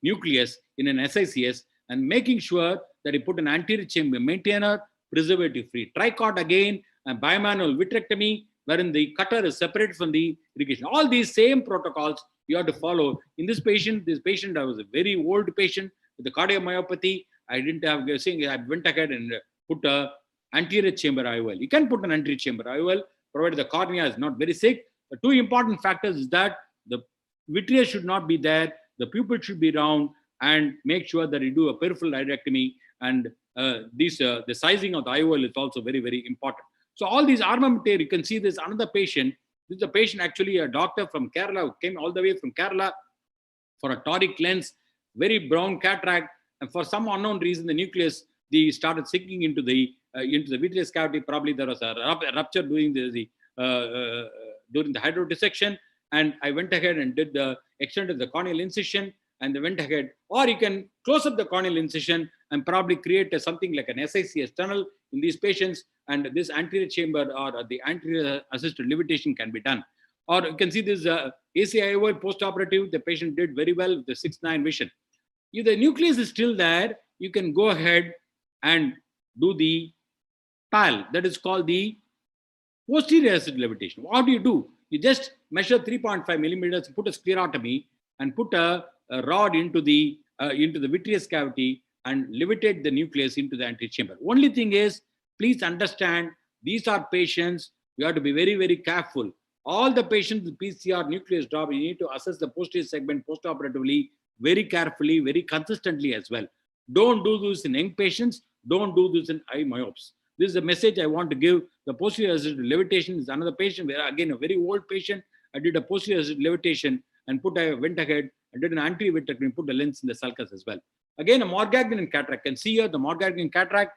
nucleus in an SICS, and making sure that you put an anterior chamber maintainer, preservative free. Tricot again, a bimanual vitrectomy, wherein the cutter is separated from the irrigation. All these same protocols you have to follow. In this patient I was a very old patient with the cardiomyopathy. I didn't have, I went ahead and put a anterior chamber IOL. You can put an anterior chamber IOL, provided the cornea is not very sick. The two important factors is that the vitreous should not be there, the pupil should be round, and make sure that you do a peripheral iridectomy. And the sizing of the IOL is also very, very important. So all these armamentarium, you can see this another patient. This is a patient, actually a doctor from Kerala, who came all the way from Kerala for a toric lens, very brown cataract, and for some unknown reason, the nucleus started sinking into the vitreous cavity. Probably there was a rupture during the hydro dissection, and I went ahead and did the extent of the corneal incision, and they went ahead. Or you can close up the corneal incision and probably create something like an SICS tunnel in these patients, and this anterior chamber or the anterior assisted levitation can be done. Or you can see this ACIOL postoperative, the patient did very well with the 6/9 vision. If the nucleus is still there, you can go ahead and do the PAL, that is called the posterior assisted levitation. What do? You just measure 3.5 millimeters, put a sclerotomy, and put a rod into the vitreous cavity and levitate the nucleus into the anterior chamber. Only thing is, please understand, these are patients, you have to be very, very careful. All the patients with PCR nucleus drop, you need to assess the posterior segment postoperatively very carefully, very consistently as well. Don't do this in young patients. Don't do this in eye myopes. This is a message I want to give. The posterior assisted levitation is another patient where, again, a very old patient. I did a posterior assisted levitation and went ahead and did an anterior vitrectomy, put the lens in the sulcus as well. Again, a Morgagnian cataract. You can see here the Morgagnian cataract.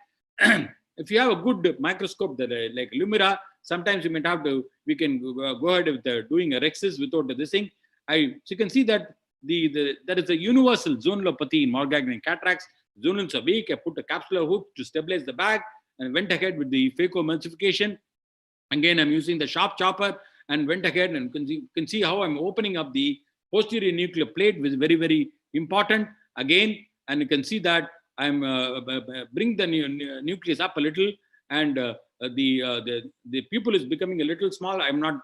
If you have a good microscope, like Lumira, sometimes you might have to, we can go ahead with doing a rexis without this thing. So you can see that there is a universal zonulopathy in Morgagnian cataracts. Zonulins are weak. I put a capsular hook to stabilize the bag and went ahead with the Phaco emulsification. Again, I'm using the sharp chopper and went ahead, and can see how I'm opening up the posterior nuclear plate, which is very, very important. Again, and you can see that I'm bring the nucleus up a little, and the pupil is becoming a little small. I'm not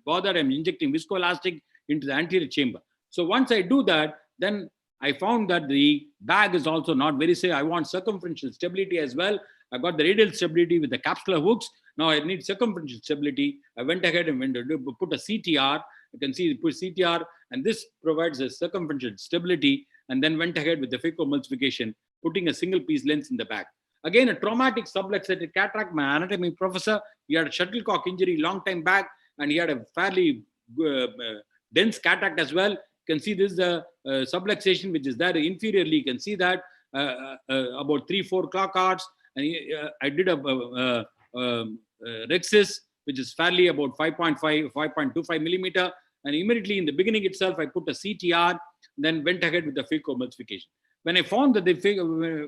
bothered. I'm injecting viscoelastic into the anterior chamber. So once I do that, then I found that the bag is also not very safe. I want circumferential stability as well. I got the radial stability with the capsular hooks. Now I need circumferential stability. I went ahead and put a CTR. You can see put CTR, and this provides a circumferential stability, and then went ahead with the Phaco emulsification, putting a single piece lens in the back. Again, a traumatic subluxated cataract. My anatomy professor, he had a shuttlecock injury long time back, and he had a fairly dense cataract as well. You can see this is the subluxation, which is there inferiorly. You can see that about 3-4 clock hours. And I did a rexis, which is fairly about 5.25 millimeter. And immediately in the beginning itself, I put a CTR, then went ahead with the Phaco emulsification. When I found that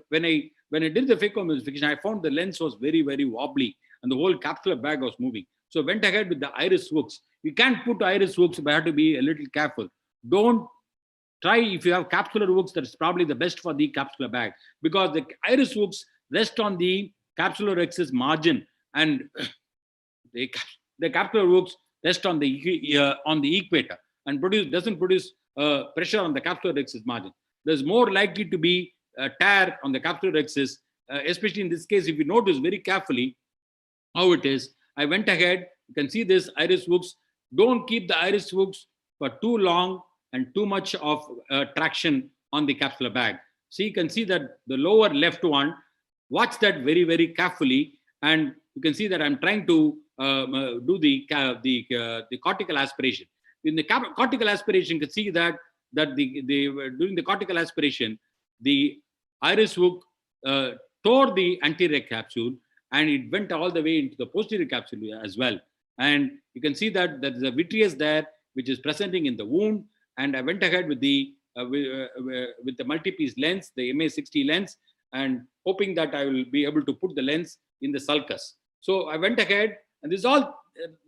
when I did the Phaco emulsification, I found the lens was very, very wobbly, and the whole capsular bag was moving. So I went ahead with the iris hooks. You can't put iris hooks, but I have to be a little careful. Don't try, if you have capsular hooks, that's probably the best for the capsular bag, because the iris hooks rest on the capsular rexis margin, and the capsular hooks rest on the equator and doesn't produce pressure on the capsular rexis margin. There's more likely to be a tear on the capsular rexis, especially in this case. If you notice very carefully how it is, I went ahead. You can see this iris hooks. Don't keep the iris hooks for too long and too much of traction on the capsular bag. So you can see that the lower left one, watch that very, very carefully, and you can see that I'm trying to do the cortical aspiration. In the cortical aspiration, you can see that during the cortical aspiration, the iris hook tore the anterior capsule, and it went all the way into the posterior capsule as well. And you can see that there's a vitreous there, which is presenting in the wound. And I went ahead with the multi-piece lens, the MA60 lens, and hoping that I will be able to put the lens in the sulcus. So I went ahead, and this is all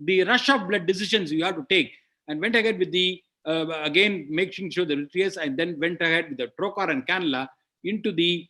the rush of blood decisions you have to take, and went ahead with the again making sure the vitreous, and then went ahead with the trocar and cannula into the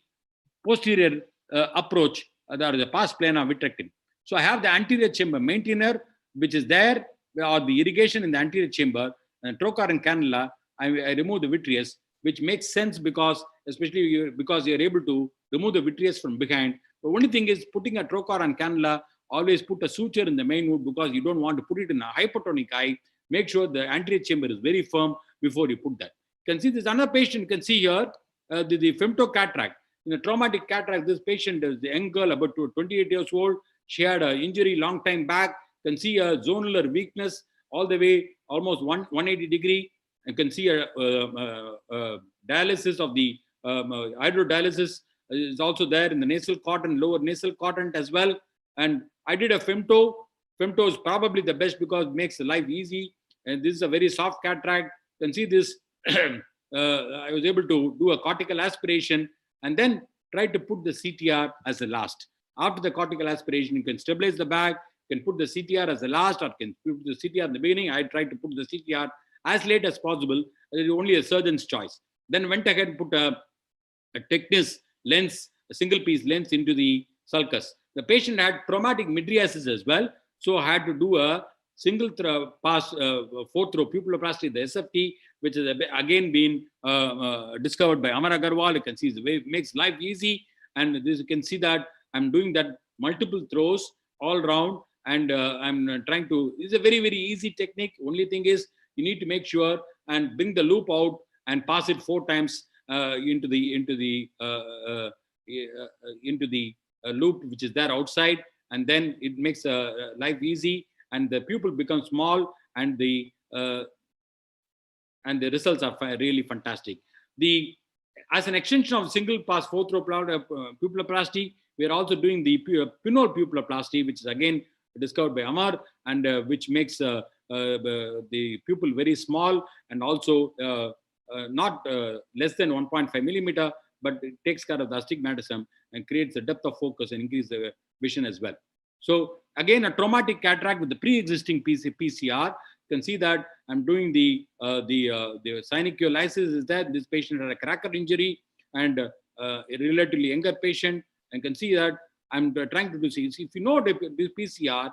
posterior approach, the pars plana vitrectomy. So I have the anterior chamber maintainer, which is there, or the irrigation in the anterior chamber, and trocar and cannula. I remove the vitreous, which makes sense because, especially because you're able to remove the vitreous from behind. The only thing is, putting a trocar and cannula, always put a suture in the main wound, because you don't want to put it in a hypertonic eye. Make sure the anterior chamber is very firm before you put that. You can see this another patient. You can see here the femto cataract. In a traumatic cataract, this patient is the young girl, about 28 years old. She had an injury long time back. You can see a zonular weakness all the way almost 180 degree. You can see a dialysis of the hydrodialysis is also there in the nasal quadrant, lower nasal quadrant as well. And I did a femto. Femto is probably the best because it makes life easy. And this is a very soft cataract. You can see this. I was able to do a cortical aspiration and then try to put the CTR as the last. After the cortical aspiration, you can stabilize the bag, you can put the CTR as the last, or can put the CTR in the beginning. I tried to put the CTR as late as possible. It is only a surgeon's choice. Then went ahead and put a thickness lens, a single piece lens into the sulcus. The patient had traumatic mydriasis as well, so I had to do a single pass 4-throw pupiloplasty, the SFT, which has again been discovered by Amar Agarwal. You can see the way it makes life easy, and this you can see that I'm doing that multiple throws all round, and I'm trying to. It's a very, very easy technique. Only thing is you need to make sure and bring the loop out and pass it 4 times into the loop which is there outside, and then it makes life easy, and the pupil becomes small, and the results are really fantastic. As an extension of single pass 4-throw pupiloplasty, we are also doing the pinhole pupiloplasty, which is again discovered by Amar, and which makes the pupil very small, and also not less than 1.5 millimeter, but it takes care of the astigmatism and creates a depth of focus and increase the vision as well. So again, a traumatic cataract with the pre-existing PCR. You can see that I'm doing the synovial lysis is there. This patient had a cracker injury and a relatively younger patient. And can see that I'm trying to do. If you know the PCR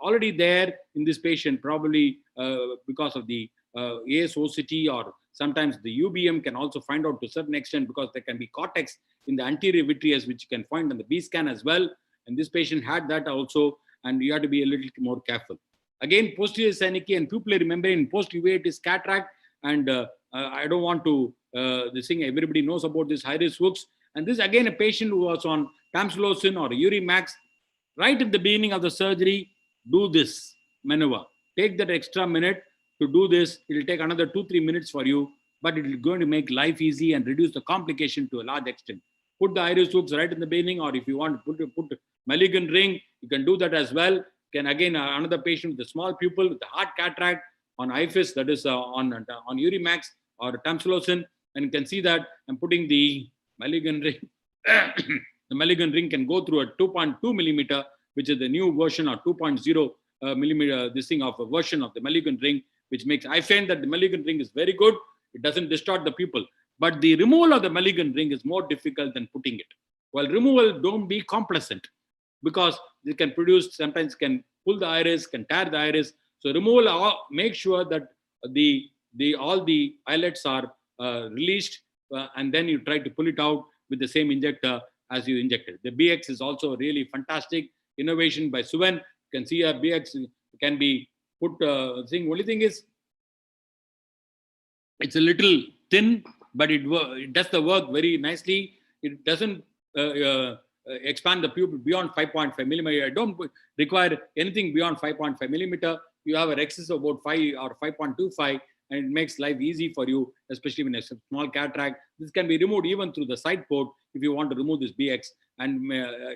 already there in this patient, probably because of the ASOCT, or sometimes the UBM can also find out to a certain extent, because there can be cortex in the anterior vitreous, which you can find on the B scan as well. And this patient had that also, and you have to be a little more careful. Again, posterior synovial and pupillary membrane post uveitis cataract, and I don't want to this thing. Everybody knows about this high-risk hooks, and this again a patient who was on tamsulosin or Urimax. Right at the beginning of the surgery, do this maneuver. Take that extra minute to do this. It will take another 2-3 minutes for you, but it is going to make life easy and reduce the complication to a large extent. Put the iris hooks right in the beginning, or if you want to put Malignant Ring, you can do that as well. Can again another patient with a small pupil with a hard cataract on Ifis, that is on Urimax or tamsulosin, and you can see that I'm putting the Malignant Ring. The Malignant Ring can go through a 2.2 millimeter, which is the new version, or 2.0 millimeter, this thing of a version of the Malignant Ring, which makes, I find that the Malignant Ring is very good. It doesn't distort the pupil, but the removal of the Malignant Ring is more difficult than putting it. Well, removal don't be complacent, because it can produce, sometimes can pull the iris, can tear the iris. So removal, make sure that all the islets are released, and then you try to pull it out with the same injector as you injected. The BX is also really fantastic innovation by Suven. You can see a BX can be put. Only thing is, it's a little thin, but it does the work very nicely. It doesn't expand the pupil beyond 5.5 millimeter. I don't require anything beyond 5.5 millimeter. You have an excess of about 5 or 5.25, and it makes life easy for you, especially when it's a small cataract. This can be removed even through the side port if you want to remove this BX, and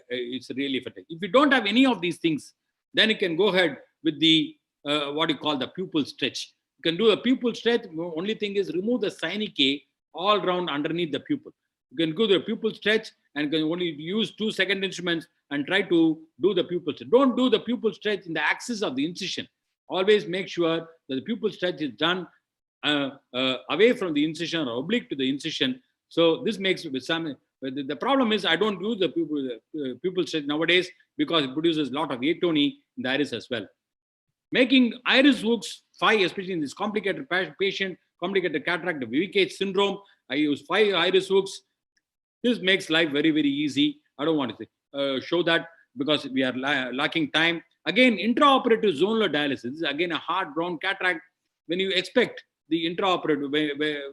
it's really effective. If you don't have any of these things, then you can go ahead with the what you call the pupil stretch. You can do a pupil stretch. The only thing is remove the synovial all around underneath the pupil. You can do the pupil stretch and can only use 2 second instruments and try to do the pupil stretch. Don't do the pupil stretch in the axis of the incision. Always make sure that the pupil stretch is done away from the incision or oblique to the incision. So this makes with some. The problem is I don't use the pupil stretch nowadays, because it produces a lot of atony in the iris as well. Making iris hooks 5, especially in this complicated patient, complicated cataract, the VK syndrome, I use 5 iris hooks. This makes life very, very easy. I don't want to show that because we are lacking time. Again, intraoperative zonal dialysis. This is again a hard brown cataract. When you expect the intraoperative,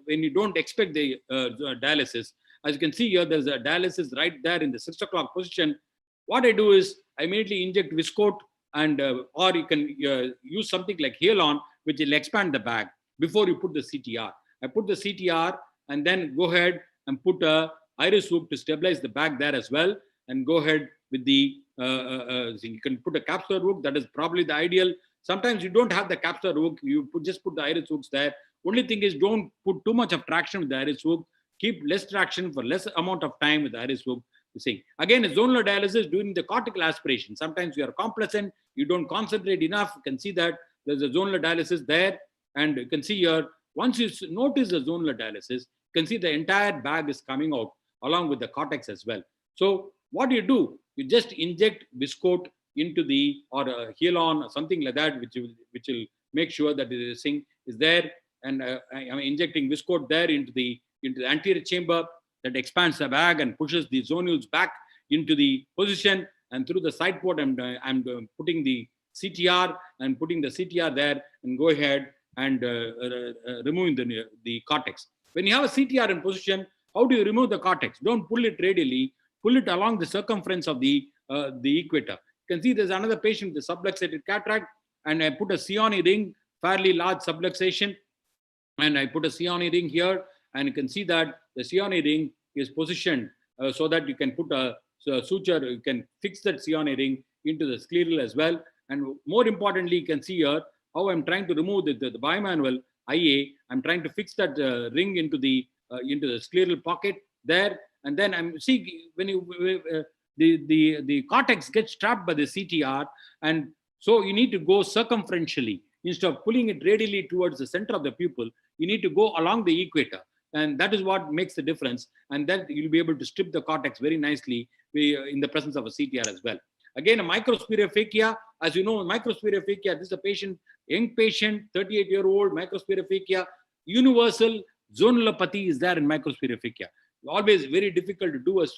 when you don't expect the dialysis, as you can see here, there's a dialysis right there in the 6 o'clock position. What I do is I immediately inject viscoat, and or you can use something like Hyalon, which will expand the bag before you put the CTR. I put the CTR and then go ahead and put a iris hook to stabilize the bag there as well, and go ahead with the you can put a capsular hook. That is probably the ideal. Sometimes you don't have the capsular hook, you just put the iris hooks there. Only thing is, don't put too much of traction with the iris hook. Keep less traction for less amount of time with the iris hook. thing. Again, zonal dialysis during the cortical aspiration. Sometimes you are complacent, you don't concentrate enough. You can see that there's a zonal dialysis there. And you can see here, once you notice the zonal dialysis, you can see the entire bag is coming out along with the cortex as well. So what do? You just inject viscoat into the, or a Hyalon or something like that, which will make sure that this thing is there. And I'm injecting viscoat there into the anterior chamber that expands the bag and pushes the zonules back into the position. And through the side port, I'm putting the CTR and putting the CTR there, and go ahead and removing the cortex. When you have a CTR in position, how do you remove the cortex? Don't pull it radially, pull it along the circumference of the equator. You can see there's another patient with subluxated cataract, and I put a Cioni ring, fairly large subluxation, and I put a Cioni ring here, and you can see that the Cioni ring is positioned so that you can put a suture, you can fix that Cioni ring into the scleral as well. And more importantly, you can see here how I'm trying to remove the bimanual IA. I'm trying to fix that ring into the scleral pocket there, and then I'm see when the cortex gets trapped by the CTR, and so you need to go circumferentially instead of pulling it radially towards the center of the pupil. You need to go along the equator, and that is what makes the difference. And then you'll be able to strip the cortex very nicely in the presence of a CTR as well. Again, a microspherification. As you know, microspherification, this is a patient, young patient, 38-year-old, microspherification. Universal zonulopathy is there in microspherification. Always very difficult to do as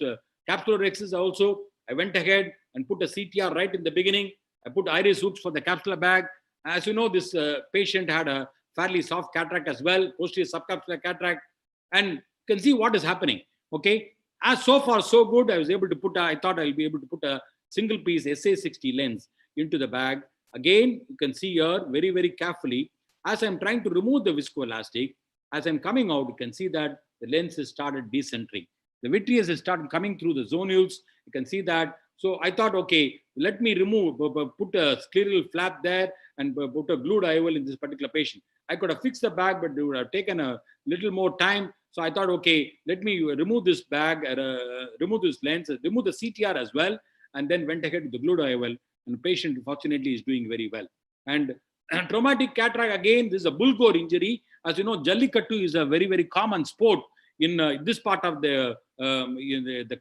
capsular rexes also. I went ahead and put a CTR right in the beginning. I put iris hooks for the capsular bag. As you know, this patient had a fairly soft cataract as well, posterior subcapsular cataract. And you can see what is happening. Okay, as so far so good. I was able to put I thought I'll be able to put a single piece SA60 lens into the bag. Again, you can see here very, very carefully, as I'm trying to remove the viscoelastic, as I'm coming out, you can see that the lens has started decentering. The vitreous has started coming through the zonules. You can see that. So I thought, okay, let me remove, put a scleral flap there and put a glued IOL in this particular patient. I could have fixed the bag, but it would have taken a little more time. So I thought, okay, let me remove this bag, remove this lens, remove the CTR as well, and then went ahead with the glued IOL. And the patient, fortunately, is doing very well. And traumatic cataract, again, this is a bull gore injury. As you know, Jallikattu is a very, very common sport in this part of the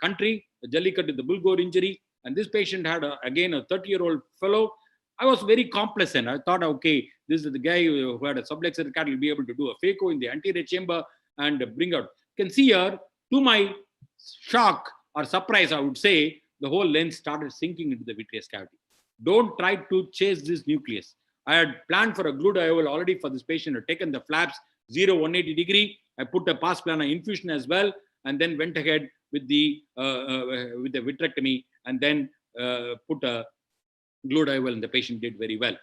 country. Jallikattu, the bull gore injury. And this patient had, again, a 30-year-old fellow. I was very complacent. I thought, okay, this is the guy who had a subluxated cataract, will be able to do a phaco in the anterior chamber and bring out. You can see here, to my shock or surprise, I would say, the whole lens started sinking into the vitreous cavity. Don't try to chase this nucleus. I had planned for a glued IOL already for this patient. I'd taken the flaps 0-180 degree. I put a pars plana infusion as well, and then went ahead with the vitrectomy, and then put a glued IOL, and the patient did very well.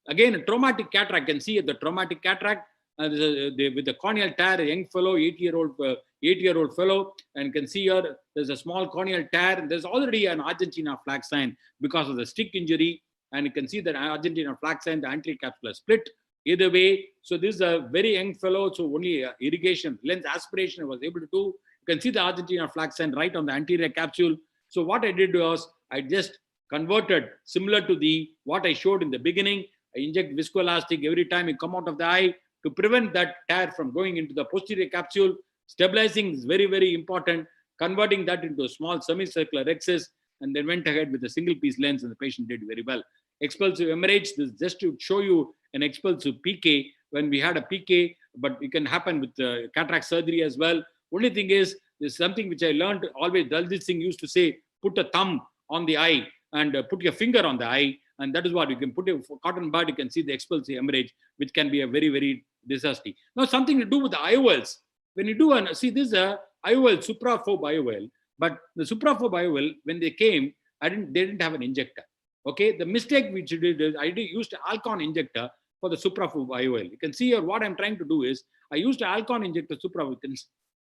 Again, a traumatic cataract. You can see the traumatic cataract with the corneal tear, a young fellow, 8-year-old fellow, and you can see here there's a small corneal tear. And there's already an Argentina flag sign because of the stick injury, and you can see that Argentina flag sign, the anterior capsular split. Either way, so this is a very young fellow, so only irrigation, lens aspiration I was able to do. You can see the Argentina flag sign right on the anterior capsule. So what I did was I just converted similar to what I showed in the beginning. I inject viscoelastic every time you come out of the eye to prevent that tear from going into the posterior capsule. Stabilizing is very, very important. Converting that into a small semicircular rexus, and then went ahead with a single piece lens, and the patient did very well. Expulsive hemorrhage, this is just to show you an expulsive PK when we had a PK, but it can happen with cataract surgery as well. Only thing is, there's something which I learned always. Daljit Singh used to say, put a thumb on the eye and put your finger on the eye, and that is what you can put a cotton bud. You can see the expulsive hemorrhage, which can be a very, very disastrous. Now, something to do with the IOLs. When you do see this is a IOL, supraphobe IOL, but the supraphobe IOL, when they came, they didn't have an injector. Okay, the mistake which I did is I used an Alcon injector for the supraphobe IOL. You can see here what I'm trying to do is I used an Alcon injector supraphobe.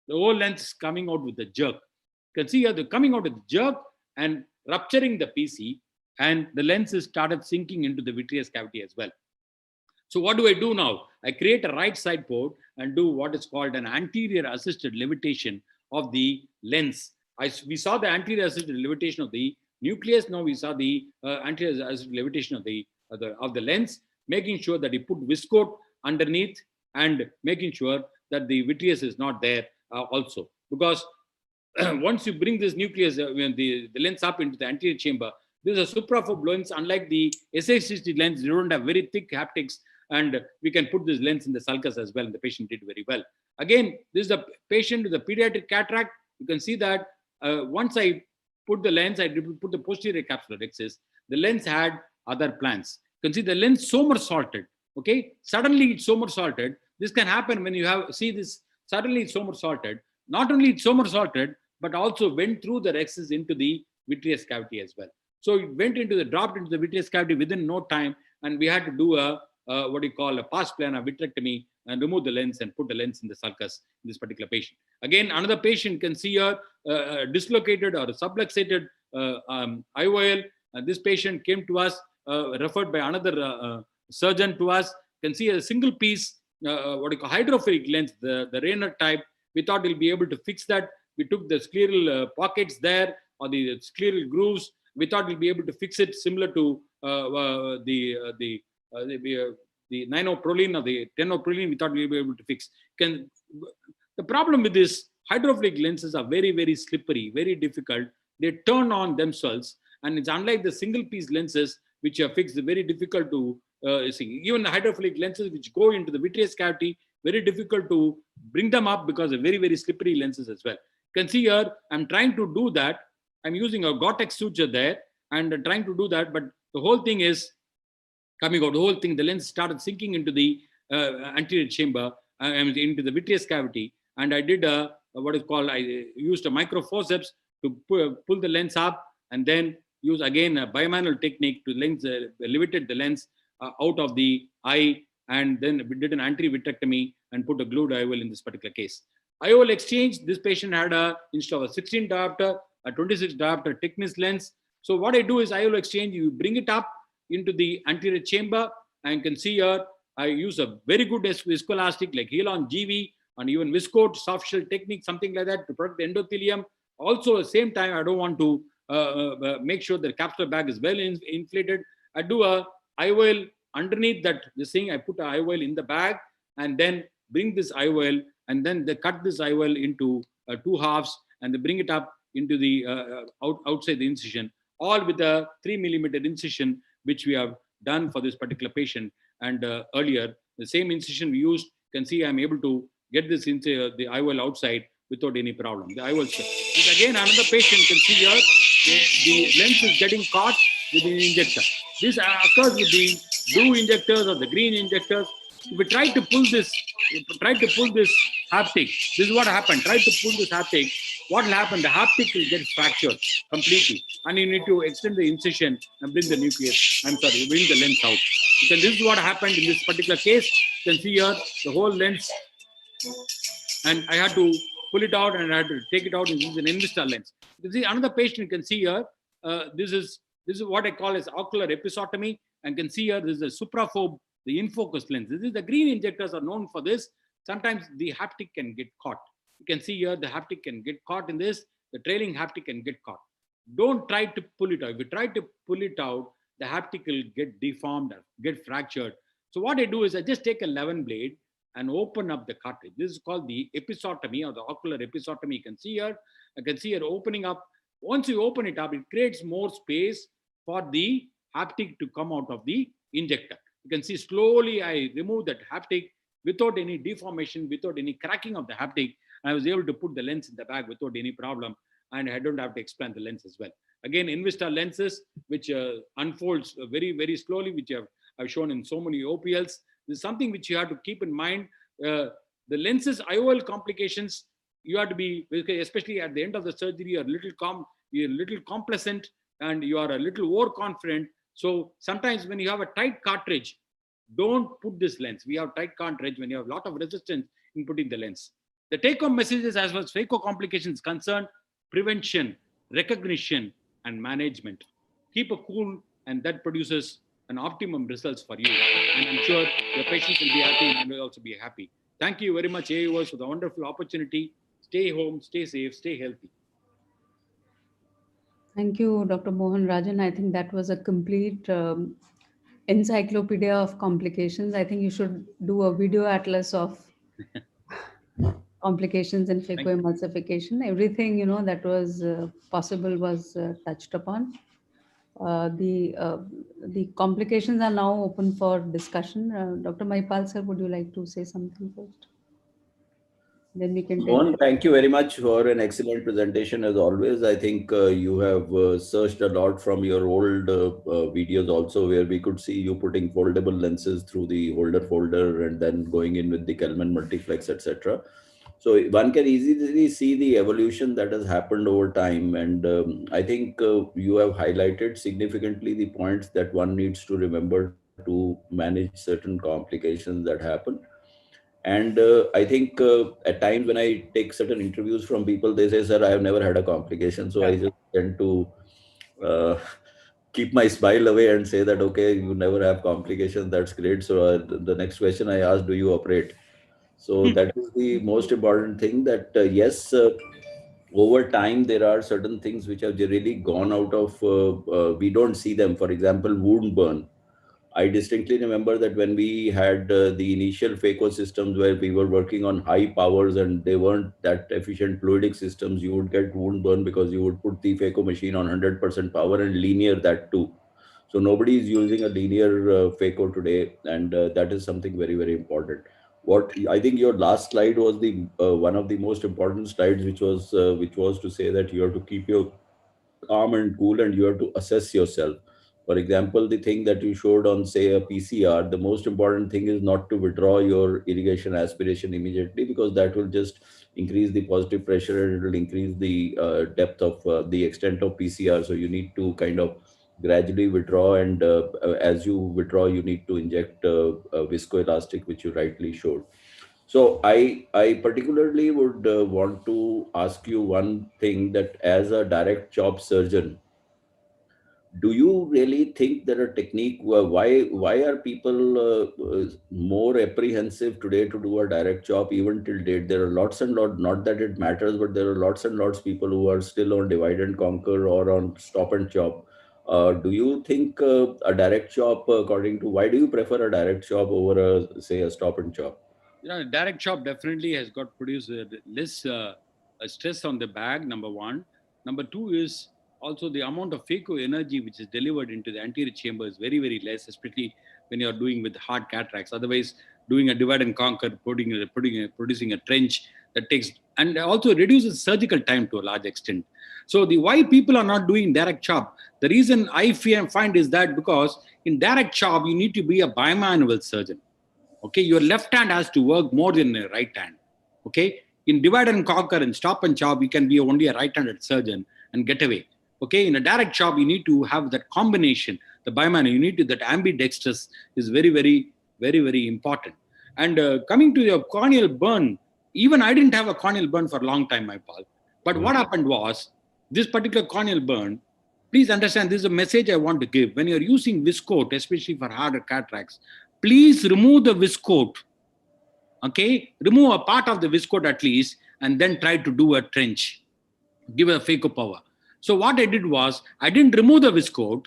The whole lens is coming out with the jerk. You can see here the coming out with the jerk and rupturing the PC, and the lenses started sinking into the vitreous cavity as well. So what do I do now? I create a right side port and do what is called an anterior assisted levitation of the lens We saw the anterior assisted levitation of the nucleus. Now we saw the anterior assisted levitation of the lens, making sure that you put viscoat underneath and making sure that the vitreous is not there also. Because once you bring this nucleus, the lens up into the anterior chamber, this is a supraphobe lens. Unlike the SH60 lens, you don't have very thick haptics, and we can put this lens in the sulcus as well, and the patient did very well. Again, this is a patient with a pediatric cataract. You can see that once I put the lens, I put the posterior capsular rhexis, the lens had other plans. You can see the lens somersaulted. Okay, suddenly it's somersaulted. This can happen when you have, see this, suddenly it's somersaulted. Not only it's somersaulted, but also went through the rhexis into the vitreous cavity as well. So it dropped into the vitreous cavity within no time, and we had to do a what you call a pars plana vitrectomy and remove the lens and put the lens in the sulcus in this particular patient. Again, another patient can see a dislocated or a subluxated IOL. This patient came to us, referred by another surgeon to us. Can see a single piece, what you call hydrophilic lens, the Rayner type. We thought we'll be able to fix that. We took the scleral pockets there, or the scleral grooves. We thought we'll be able to fix it similar to the ninoprolene or the tenoprolene. We thought we'll be able to fix. The problem with this hydrophilic lenses are very, very slippery, very difficult. They turn on themselves, and it's unlike the single piece lenses which are fixed, very difficult to see. Even the hydrophilic lenses which go into the vitreous cavity, very difficult to bring them up because they're very, very slippery lenses as well. You can see here, I'm trying to do that. I'm using a Gore-Tex suture there and trying to do that, but the whole thing is coming out. The whole thing, the lens started sinking into the anterior chamber, into the vitreous cavity, and I did what is called, I used a microforceps to pull the lens up, and then use again a bimanual technique to levitate the lens out of the eye, and then we did an anti-vitrectomy and put a glued IOL in this particular case. IOL exchange, this patient had instead of a 16 diopter, a 26 diopter thickness lens. So what I do is IOL exchange, you bring it up into the anterior chamber, and you can see here, I use a very good viscoelastic like Helon GV, and even viscoat, soft shell technique, something like that to protect the endothelium. Also, at the same time, I don't want to make sure the capsular bag is well inflated. I do a IOL underneath this thing. I put an IOL in the bag, and then bring this IOL, and then they cut this IOL into two halves, and they bring it up into the outside the incision, all with a 3 millimeter incision, which we have done for this particular patient. And earlier, the same incision we used, you can see I'm able to get this into the IOL outside without any problem. The IOL, this again, another patient can see here, the lens is getting caught with the injector. This occurs with the blue injectors or the green injectors. If we try to pull this haptic, this is what happened. Try to pull this haptic. What will happen? The haptic will get fractured completely, and you need to extend the incision and bring the nucleus. Bring the lens out. Because this is what happened in this particular case. You can see here the whole lens, and I had to pull it out and I had to take it out and use an Invista lens. You see another patient. You can see here. This is what I call as ocular episotomy, and you can see here this is a supraphobe, the in-focus lens. This is the green injectors are known for this. Sometimes the haptic can get caught. You can see here the haptic can get caught in this. The trailing haptic can get caught. Don't try to pull it out. If you try to pull it out, the haptic will get deformed or get fractured. So what I do is I just take a 11 blade and open up the cartridge. This is called the episotomy or the ocular episotomy. You can see here. I can see here opening up. Once you open it up, it creates more space for the haptic to come out of the injector. You can see slowly I remove that haptic without any deformation, without any cracking of the haptic. I was able to put the lens in the bag without any problem, and I don't have to expand the lens as well. Again, Invista lenses, which unfolds very, very slowly, which I've shown in so many OPLs. This is something which you have to keep in mind. The lenses, IOL complications, you have to be, especially at the end of the surgery, you're a little complacent and you are a little overconfident. So sometimes when you have a tight cartridge, don't put this lens. We have tight cartridge when you have a lot of resistance in putting the lens. The take-home message is, as far as Phaco complications is concerned, prevention, recognition, and management. Keep a cool, and that produces an optimum results for you. And I'm sure your patients will be happy and will also be happy. Thank you very much, AIOS, for the wonderful opportunity. Stay home, stay safe, stay healthy. Thank you, Dr. Mohan Rajan. I think that was a complete encyclopedia of complications. I think you should do a video atlas of complications in Thank you. phacoemulsification. Everything that was possible was touched upon. The complications are now open for discussion. Dr. Maipal sir, would you like to say something first? Then we can take. Mohan, thank you very much for an excellent presentation as always. I think you have searched a lot from your old videos also, where we could see you putting foldable lenses through the holder folder and then going in with the Kelman multiplex, etc. So one can easily see the evolution that has happened over time. And I think you have highlighted significantly the points that one needs to remember to manage certain complications that happen. And I think at times when I take certain interviews from people, they say, "Sir, I have never had a complication." So I just tend to uh, keep my smile away and say that, okay, you never have complications. That's great. So the next question I ask, do you operate? So that is the most important thing, that yes, over time, there are certain things which have really gone out of, we don't see them. For example, wound burn. I distinctly remember that when we had the initial Phaco systems where we were working on high powers and they weren't that efficient fluidic systems, you would get wound burn because you would put the Phaco machine on 100% power and linear that too. So nobody is using a linear Phaco today, and that is something very, very important. What I think your last slide was the one of the most important slides, which was to say that you have to keep your calm and cool and you have to assess yourself. For example, the thing that you showed on, say, a PCR, the most important thing is not to withdraw your irrigation aspiration immediately, because that will just increase the positive pressure and it will increase the depth of the extent of PCR. So you need to kind of gradually withdraw, and as you withdraw, you need to inject viscoelastic, which you rightly showed. So I particularly would want to ask you one thing, that as a direct chop surgeon, do you really think that a technique, why are people more apprehensive today to do a direct chop even till date? There are lots and lots, not that it matters, but there are lots and lots of people who are still on divide and conquer or on stop and chop. Do you think a direct chop, according to, why do you prefer a direct chop over a, say, a stop and chop? Direct chop definitely has got produced less stress on the bag, number one. Number two is also the amount of phaco energy which is delivered into the anterior chamber is very, very less, especially when you're doing with hard cataracts. Otherwise, doing a divide and conquer, producing a trench, that takes, and also reduces surgical time to a large extent. So the why people are not doing direct chop, the reason I find is that because in direct chop, you need to be a bimanual surgeon. Okay, your left hand has to work more than the right hand. Okay, in divide and conquer and stop and chop, you can be only a right-handed surgeon and get away. Okay, in a direct chop, you need to have that combination, the bimanual. You need to, that ambidextrous is very, very, very, very important. And coming to your corneal burn, even I didn't have a corneal burn for a long time, my pal. But what happened was, this particular corneal burn, please understand, this is a message I want to give. When you're using viscoat, especially for harder cataracts, please remove the viscoat. Okay, remove a part of the viscoat at least, and then try to do a trench. Give a phaco power. So what I did was, I didn't remove the viscoat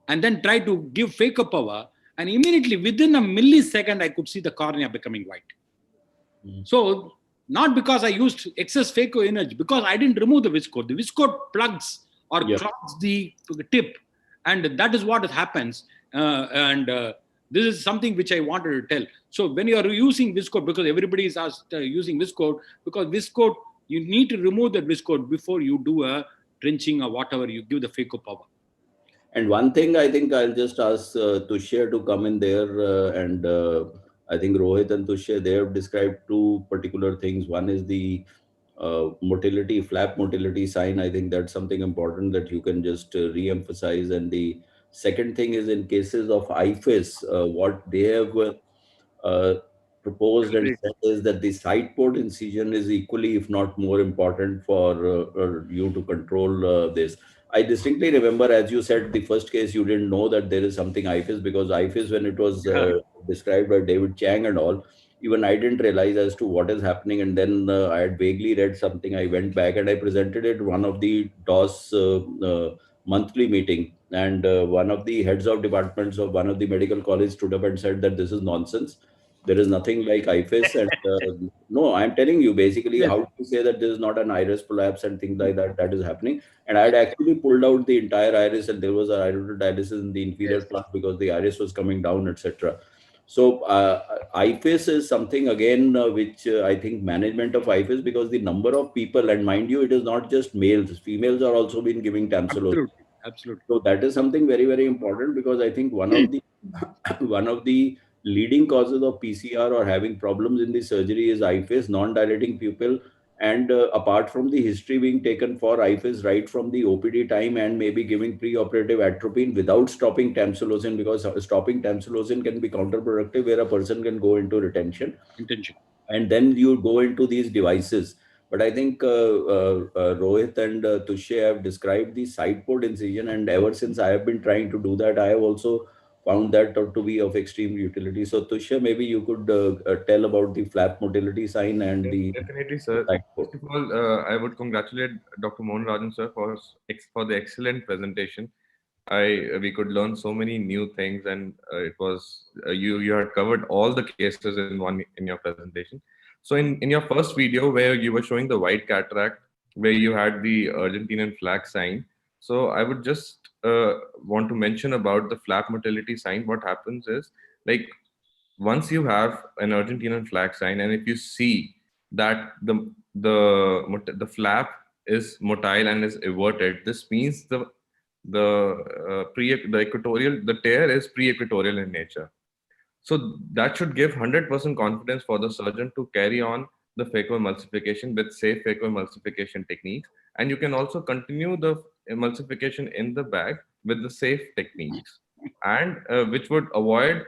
and then try to give phaco power, and immediately within a millisecond, I could see the cornea becoming white. So not because I used excess phaco energy, because I didn't remove the viscoat. The viscoat plugs or clogs the tip, and that is what happens. This is something which I wanted to tell. So when you are using viscoat, because everybody is asked using viscoat, because viscoat, you need to remove the viscoat before you do a trenching or whatever, you give the phaco power. And one thing I think I'll just ask Tushya to come in there, and I think Rohit and Tushya, they have described two particular things. One is the motility, flap motility sign. I think that's something important that you can just re-emphasize. And the second thing is, in cases of Ifis, what they have proposed and said is that the side port incision is equally, if not more important for you to control this. I distinctly remember, as you said, the first case, you didn't know that there is something Ifis, because Ifis, when it was described by David Chang and all, even I didn't realize as to what is happening. And then I had vaguely read something. I went back and I presented it one of the DOS monthly meeting, and one of the heads of departments of one of the medical colleges stood up and said that this is nonsense. There is nothing like Ifis, and no, I'm telling you, basically, Yes. how to say that this is not an iris prolapse and things like that, that is happening. And I had actually pulled out the entire iris, and there was a dialysis in the inferior Yes. plaque because the iris was coming down, etc. So IFIS is something again which I think management of IFIS, because the number of people, and mind you, it is not just males, females are also been giving tamsulosin. Absolutely. Absolutely. So that is something very, very important, because I think one of the one of the leading causes of PCR or having problems in the surgery is IFIS, non-dilating pupil. And apart from the history being taken for IFIS right from the OPD time, and maybe giving preoperative atropine without stopping tamsulosin, because stopping tamsulosin can be counterproductive, where a person can go into retention. Intention. And then you go into these devices. But I think Rohit and Tushe have described the side port incision, and ever since I have been trying to do that, I have also found that to be of extreme utility. So Tushe, maybe you could tell about the flap motility sign and the Definitely, sir. side port. First of all, I would congratulate Dr. Mohan Rajan, sir, for the excellent presentation. We could learn so many new things, and it was you had covered all the cases in your presentation. So in your first video where you were showing the white cataract, where you had the Argentinian flag sign, so I would just want to mention about the flap motility sign. What happens is, like, once you have an Argentinian flag sign, and if you see that the flap is motile and is everted, this means the tear is pre-equatorial in nature. So that should give 100% confidence for the surgeon to carry on the phaco emulsification with safe phaco emulsification techniques. And you can also continue the emulsification in the bag with the safe techniques, and which would avoid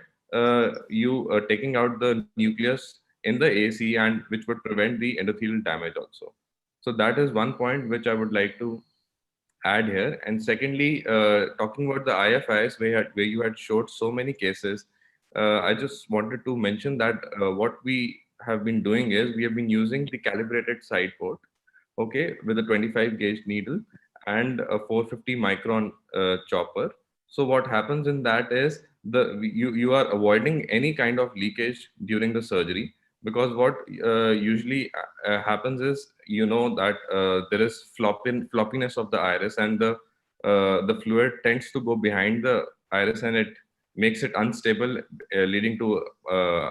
you taking out the nucleus in the AC, and which would prevent the endothelial damage also. So that is one point which I would like to add here. And secondly, talking about the IFIs, where you had showed so many cases, I just wanted to mention that what we have been doing is we have been using the calibrated side port, okay, with a 25 gauge needle and a 450 micron chopper. So what happens in that is you are avoiding any kind of leakage during the surgery, because what usually happens is, you know, that there is floppiness of the iris, and the fluid tends to go behind the iris, and it makes it unstable, leading to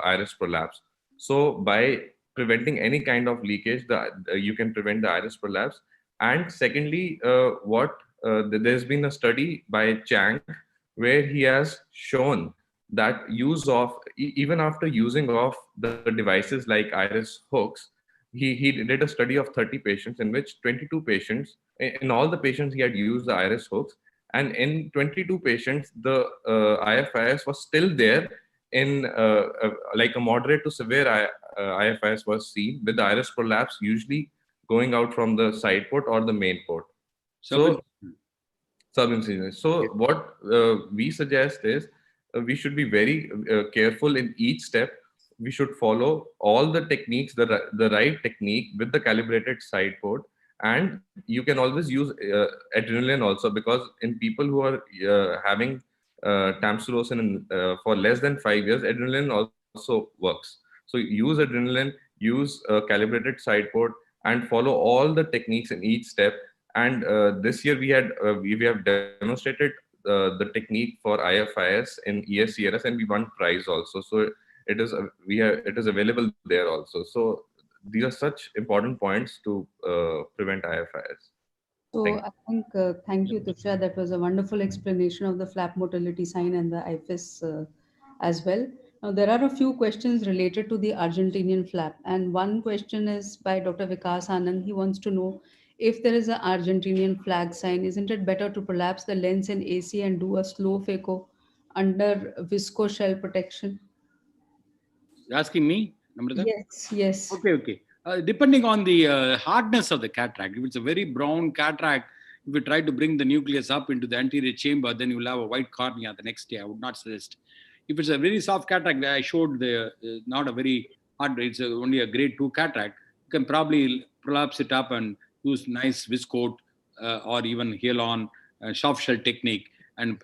iris prolapse. So by preventing any kind of leakage, you can prevent the iris prolapse. And secondly, there's been a study by Chang where he has shown that use of even after using of the devices like iris hooks, he did a study of 30 patients, in which 22 patients, in all the patients he had used the iris hooks, and in 22 patients the IFIS was still there in like a moderate to severe IFIS was seen, with the iris prolapse usually going out from the side port or the main port. So sub-incision. So what we suggest is we should be very careful in each step. We should follow all the techniques, the right technique with the calibrated side port. And you can always use adrenaline also, because in people who are having tamsulosin for less than 5 years, adrenaline also works. So use adrenaline, use calibrated side port, and follow all the techniques in each step. And this year we have demonstrated the technique for IFIS in ESCRS, and we won prize also. So it is available there also. So these are such important points to prevent IFIS. So I think, thank you, Tushar. That was a wonderful explanation of the flap motility sign and the IFIS as well. Now, there are a few questions related to the Argentinian flap. And one question is by Dr. Vikas Anand. He wants to know, if there is an Argentinian flag sign, isn't it better to prolapse the lens in AC and do a slow phaco under visco shell protection? Asking me, Namrata? Yes, yes. Okay. Depending on the hardness of the cataract, if it's a very brown cataract, if you try to bring the nucleus up into the anterior chamber, then you will have a white cornea the next day. I would not suggest. If it's a very soft cataract, I showed not a very hard, it's only a grade 2 cataract, you can probably prolapse it up and use nice viscoat or even Hyalon soft shell technique and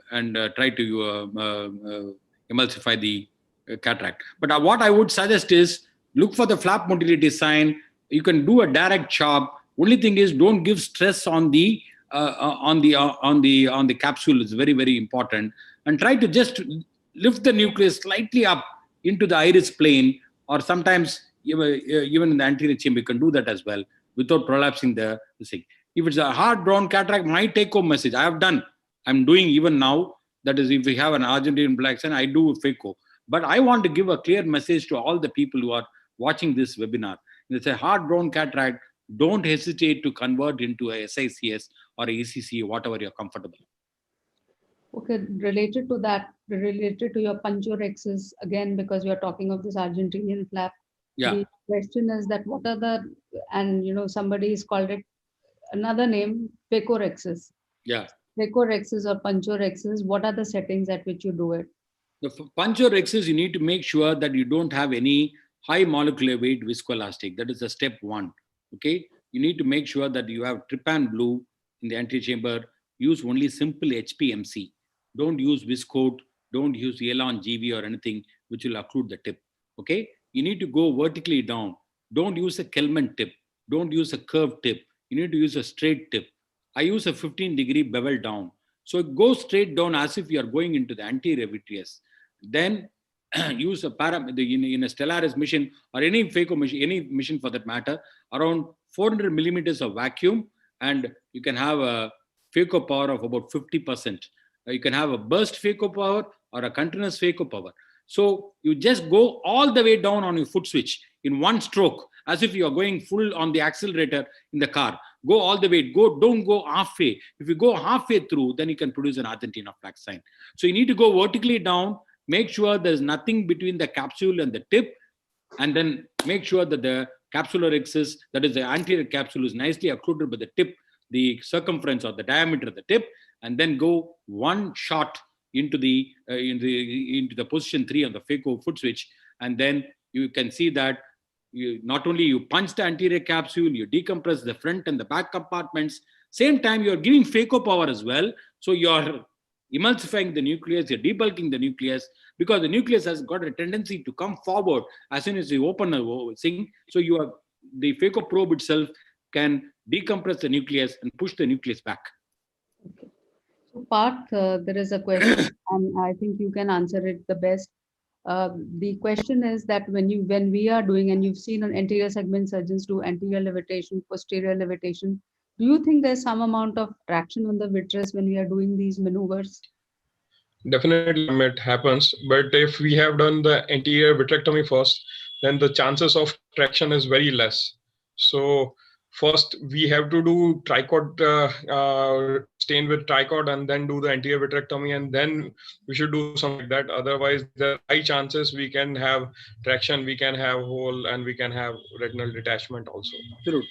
try to emulsify the cataract. But what I would suggest is look for the flap motility sign. You can do a direct chop. Only thing is, don't give stress on the capsule. Is very, very important. And try to just lift the nucleus slightly up into the iris plane, or sometimes even in the anterior chamber, you can do that as well without prolapsing the thing. If it's a hard drawn cataract, my take home message I'm doing even now. That is, if we have an Argentine black sign, I do Phaco. But I want to give a clear message to all the people who are watching this webinar. It's a hard drawn cataract. Don't hesitate to convert into a SICS or a ECC, whatever you're comfortable. Okay, related to that, related to your puncturexis, again, because you're talking of this Argentinian flap. Yeah. The question is that what are the, and somebody's called it another name, phacorexis. Yeah. Phacorexis or puncturexis, what are the settings at which you do it? The puncturexis, you need to make sure that you don't have any high molecular weight viscoelastic. That is the step one. Okay. You need to make sure that you have trypan blue in the anterior chamber. Use only simple HPMC. Don't use viscoat. Don't use Elon GV or anything which will occlude the tip. Okay. You need to go vertically down. Don't use a Kelman tip. Don't use a curved tip. You need to use a straight tip. I use a 15-degree bevel down. So it goes straight down as if you are going into the anterior vitreous. Then use a in a Stellaris machine or any Phaco machine, any machine for that matter, around 400 millimeters of vacuum, and you can have a Phaco power of about 50%. You can have a burst Phaco power or a continuous Phaco power. So you just go all the way down on your foot switch in one stroke, as if you are going full on the accelerator in the car. Go all the way. Don't go halfway. If you go halfway through, then you can produce an Argentina flag sign. So you need to go vertically down. Make sure there's nothing between the capsule and the tip, and then make sure that the capsular axis, that is the anterior capsule, is nicely occluded by the tip, the circumference or the diameter of the tip, and then go one shot into the position 3 on the Phaco foot switch, and then you can see that not only you punch the anterior capsule, you decompress the front and the back compartments. Same time, you're giving Phaco power as well. So you're emulsifying the nucleus, you're debulking the nucleus, because the nucleus has got a tendency to come forward as soon as you open a thing. So the Phaco probe itself can decompress the nucleus and push the nucleus back. Okay. So Parth, there is a question, and I think you can answer it the best. The question is that when we are doing, and you've seen on anterior segment surgeons do anterior levitation, posterior levitation, do you think there's some amount of traction on the vitreous when we are doing these maneuvers? Definitely, it happens. But if we have done the anterior vitrectomy first, then the chances of traction is very less. So first we have to do tricot, stain with tricot, and then do the anterior vitrectomy, and then we should do something like that. Otherwise, there are high chances we can have traction, we can have hole, and we can have retinal detachment also. True.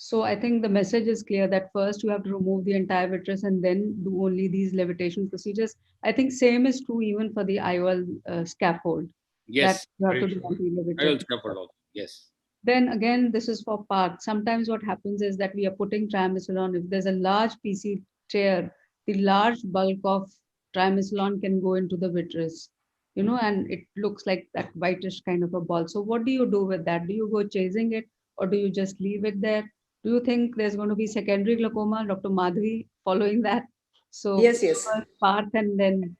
So I think the message is clear that first you have to remove the entire vitreous and then do only these levitation procedures. I think same is true even for the IOL scaffold. Yes. That you have to do anterior vitrectomy. IOL scaffold also. Yes. Then again, this is for Parth. Sometimes what happens is that we are putting triamcinolone. If there's a large PC tear, the large bulk of triamcinolone can go into the vitreous, and it looks like that whitish kind of a ball. So what do you do with that? Do you go chasing it, or do you just leave it there? Do you think there's going to be secondary glaucoma, Dr. Madhvi, following that? So yes. Parth and then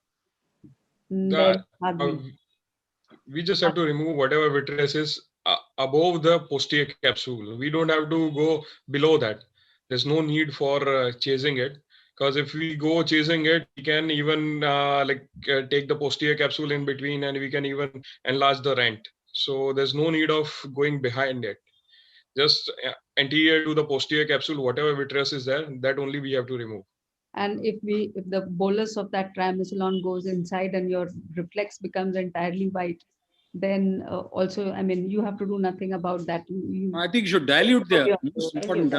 Madhvi. We just have to remove whatever vitreous is above the posterior capsule. We don't have to go below that. There's no need for chasing it, because if we go chasing it, we can even take the posterior capsule in between, and we can even enlarge the rent. So there's no need of going behind it. Just anterior to the posterior capsule, whatever vitreous is there, that only we have to remove. And if the bolus of that triamcinolone goes inside and your reflex becomes entirely white, then also, I mean, you have to do nothing about that. I think you should dilute the most important.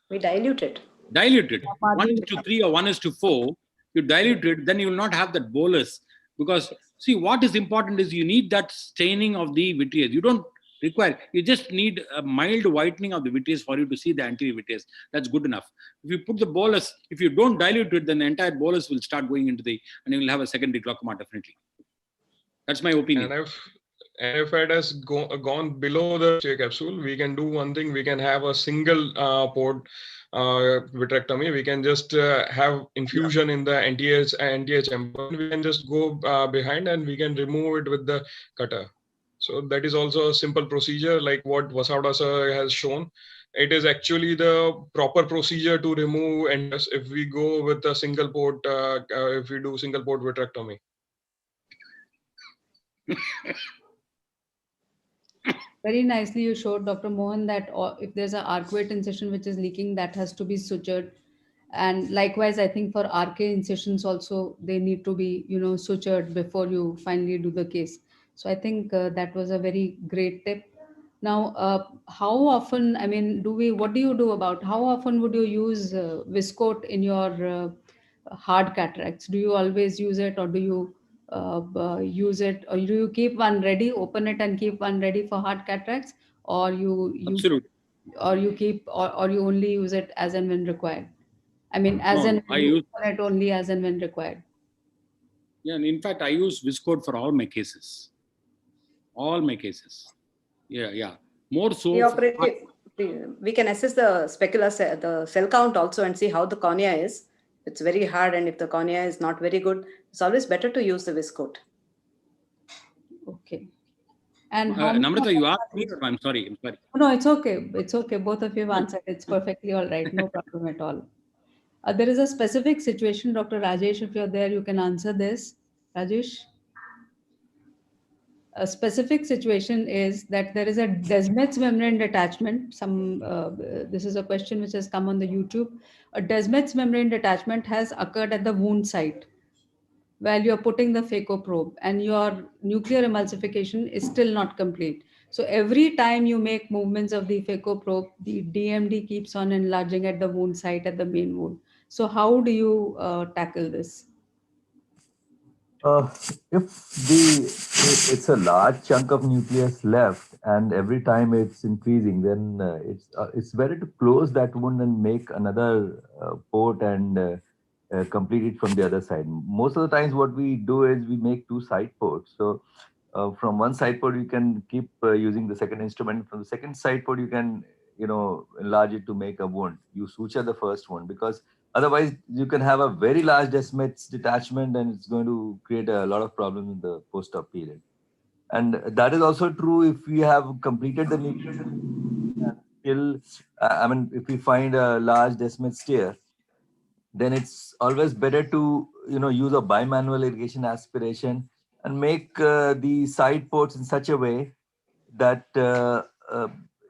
We dilute it. Dilute it. 1:3 or 1:4. You dilute it, then you will not have that bolus. Because see, what is important is you need that staining of the vitreous. You don't required. You just need a mild whitening of the vitreous for you to see the anterior vitreous. That's good enough. If you put the bolus, if you don't dilute it, then the entire bolus will start going into the, and you will have a secondary glaucoma definitely. That's my opinion. And if it has gone below the capsule, we can do one thing. We can have a single port vitrectomy. We can just have infusion in the anterior chamber. We can just go behind and we can remove it with the cutter. So that is also a simple procedure like what Vasavda sir has shown. It is actually the proper procedure to remove, and if we go with a single port, if we do single port vitrectomy. Very nicely you showed, Dr. Mohan, that if there's an arcuate incision which is leaking, that has to be sutured. And likewise, I think for RK incisions also, they need to be, sutured before you finally do the case. So I think that was a very great tip. Now, how often, what do you do about, how often would you use viscoat in your hard cataracts? Do you always use it, or do you use it, or do you keep one ready, open it and keep one ready for hard cataracts, or you Absolutely. or you keep, or you only use it as and when required? As No, and I when you use, open it only as and when required. yeah, and in fact, I use viscoat for all my cases. All my cases. Yeah. More so. We can assess the specular the cell count also and see how the cornea is. It's very hard, and if the cornea is not very good, it's always better to use the viscoat. Okay. And how Namrata, you asked me. I'm sorry. No, it's okay. It's okay. Both of you have answered. It's perfectly all right. No problem at all. There is a specific situation, Dr. Rajesh. If you're there, you can answer this. Rajesh? A specific situation is that there is a Descemet's membrane detachment. This is a question which has come on the YouTube. A Descemet's membrane detachment has occurred at the wound site while you're putting the phaco probe, and your nuclear emulsification is still not complete. So every time you make movements of the phaco probe, the DMD keeps on enlarging at the wound site, at the main wound. So how do you tackle this? If it's a large chunk of nucleus left and every time it's increasing, then it's better to close that wound and make another port and complete it from the other side. Most of the times what we do is we make two side ports. So from one side port, you can keep using the second instrument. From the second side port, you can, enlarge it to make a wound. You suture the first one, because otherwise you can have a very large Descemet's detachment and it's going to create a lot of problems in the post-op period. And that is also true if we have completed the nucleus and still, if we find a large Descemet's tear, then it's always better to use a bimanual irrigation aspiration and make the side ports in such a way that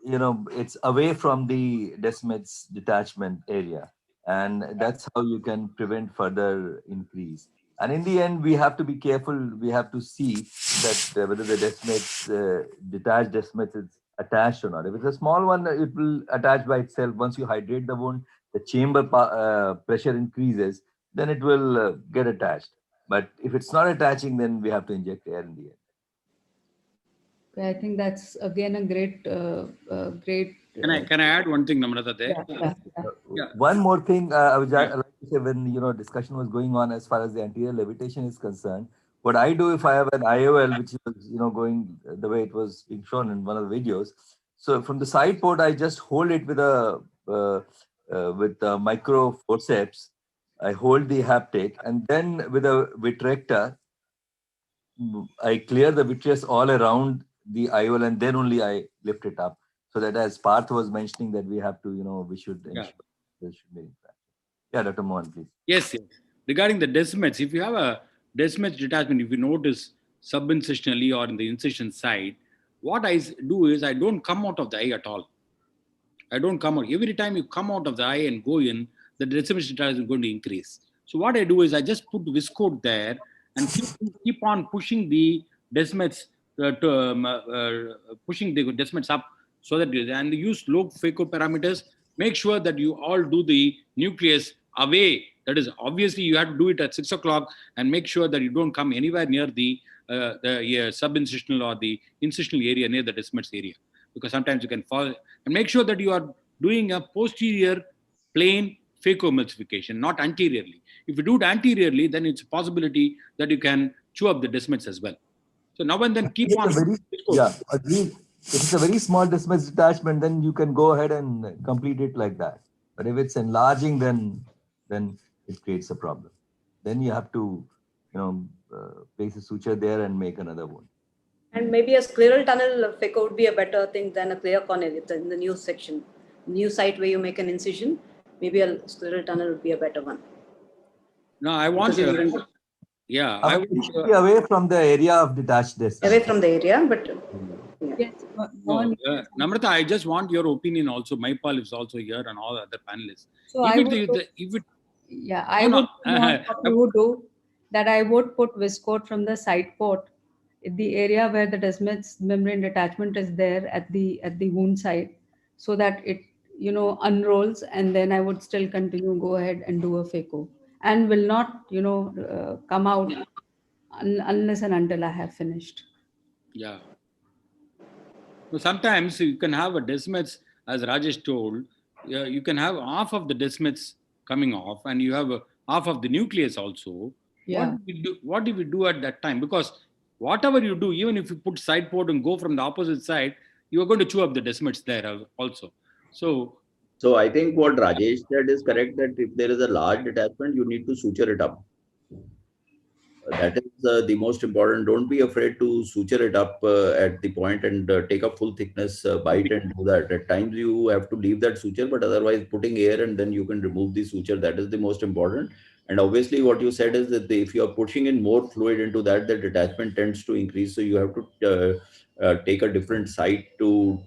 it's away from the Descemet's detachment area, and that's how you can prevent further increase. And in the end, we have to be careful. We have to see that whether the Descemet's detached Descemet's is attached or not. If it's a small one, it will attach by itself. Once you hydrate the wound, the chamber pressure increases, then it will get attached. But if it's not attaching, then we have to inject air in the end. Okay, I think that's again a great. Can I add one thing, Namrata? There. Yeah. One more thing I would like to say, when discussion was going on as far as the anterior levitation is concerned, what I do if I have an IOL which was going the way it was being shown in one of the videos. So from the side port, I just hold it with a micro forceps. I hold the haptic, and then with a vitrector, I clear the vitreous all around the IOL, and then only I lift it up. So that, as Parth was mentioning, that we have to, we should ensure there should be impact. Yeah, Dr. Mohan, please. Yes. Regarding the Descemet's, if you have a Descemet's detachment, if you notice subincisionally or in the incision side, what I do is I don't come out of the eye at all. I don't come out. Every time you come out of the eye and go in, the Decimation Detachment is going to increase. So what I do is I just put viscoat there and keep on pushing the Descemet's pushing the Descemet's up, so that and use low phaco parameters. Make sure that you all do the nucleus away That is, obviously you have to do it at 6 o'clock and make sure that you don't come anywhere near the sub-incisional or the incisional area near the Descemet's area, because sometimes you can fall. And make sure that you are doing a posterior plane phacoemulsification, not anteriorly. If you do it anteriorly, then it's a possibility that you can chew up the Descemet's as well. So now and then keep on. Yeah, agreed. If it's a very small Decimation detachment, then you can go ahead and complete it like that. But if it's enlarging, then it creates a problem. Then you have to, place a suture there and make another one. And maybe a scleral tunnel phaco would be a better thing than a clear corneal. It's in the new section, new site where you make an incision. Maybe a scleral tunnel would be a better one. No, I want to. Yeah, I would be away from the area of detached disc. Away from the area, but. Yes, Namrata, I just want your opinion also. Maipal is also here and all other panelists. So I would do that. I would put viscoat from the side port in the area where the Descemet's membrane detachment is there at the wound site, so that it unrolls, and then I would still go ahead and do a phaco, and will not come out unless and until I have finished. Yeah. So sometimes you can have a Descemet's, as Rajesh told, you can have half of the Descemet's coming off, and you have half of the nucleus also. Yeah. What do we do at that time? Because whatever you do, even if you put side port and go from the opposite side, you are going to chew up the Descemet's there also. So I think what Rajesh said is correct, that if there is a large detachment, you need to suture it up. That is the most important. Don't be afraid to suture it up at the point and take a full thickness bite and do that. At times you have to leave that suture, but otherwise putting air and then you can remove the suture. That is the most important. And obviously what you said is that if you are pushing in more fluid into that, the detachment tends to increase. So you have to take a different site to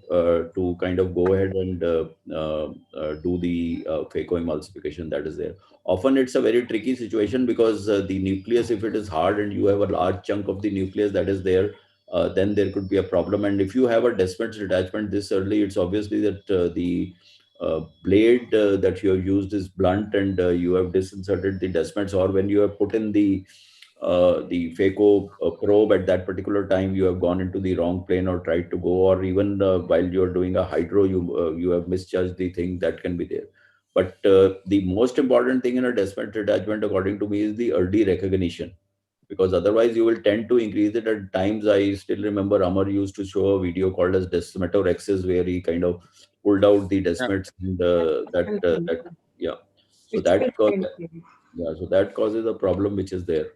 kind of go ahead and do the phacoemulsification that is there. Often it's a very tricky situation because the nucleus, if it is hard and you have a large chunk of the nucleus that is there, then there could be a problem. And if you have a Descemet's detachment this early, it's obviously that the blade that you have used is blunt, and you have disinserted the Descemet's, or when you have put in the phaco probe at that particular time, you have gone into the wrong plane or tried to go, or even while you're doing a hydro, you have misjudged the thing that can be there. But the most important thing in a Descemet's detachment, according to me, is the early recognition, because otherwise you will tend to increase it. At times, I still remember Amar used to show a video called as Decimetorexes, where he kind of pulled out the Descemet's and yeah. So that causes a problem which is there.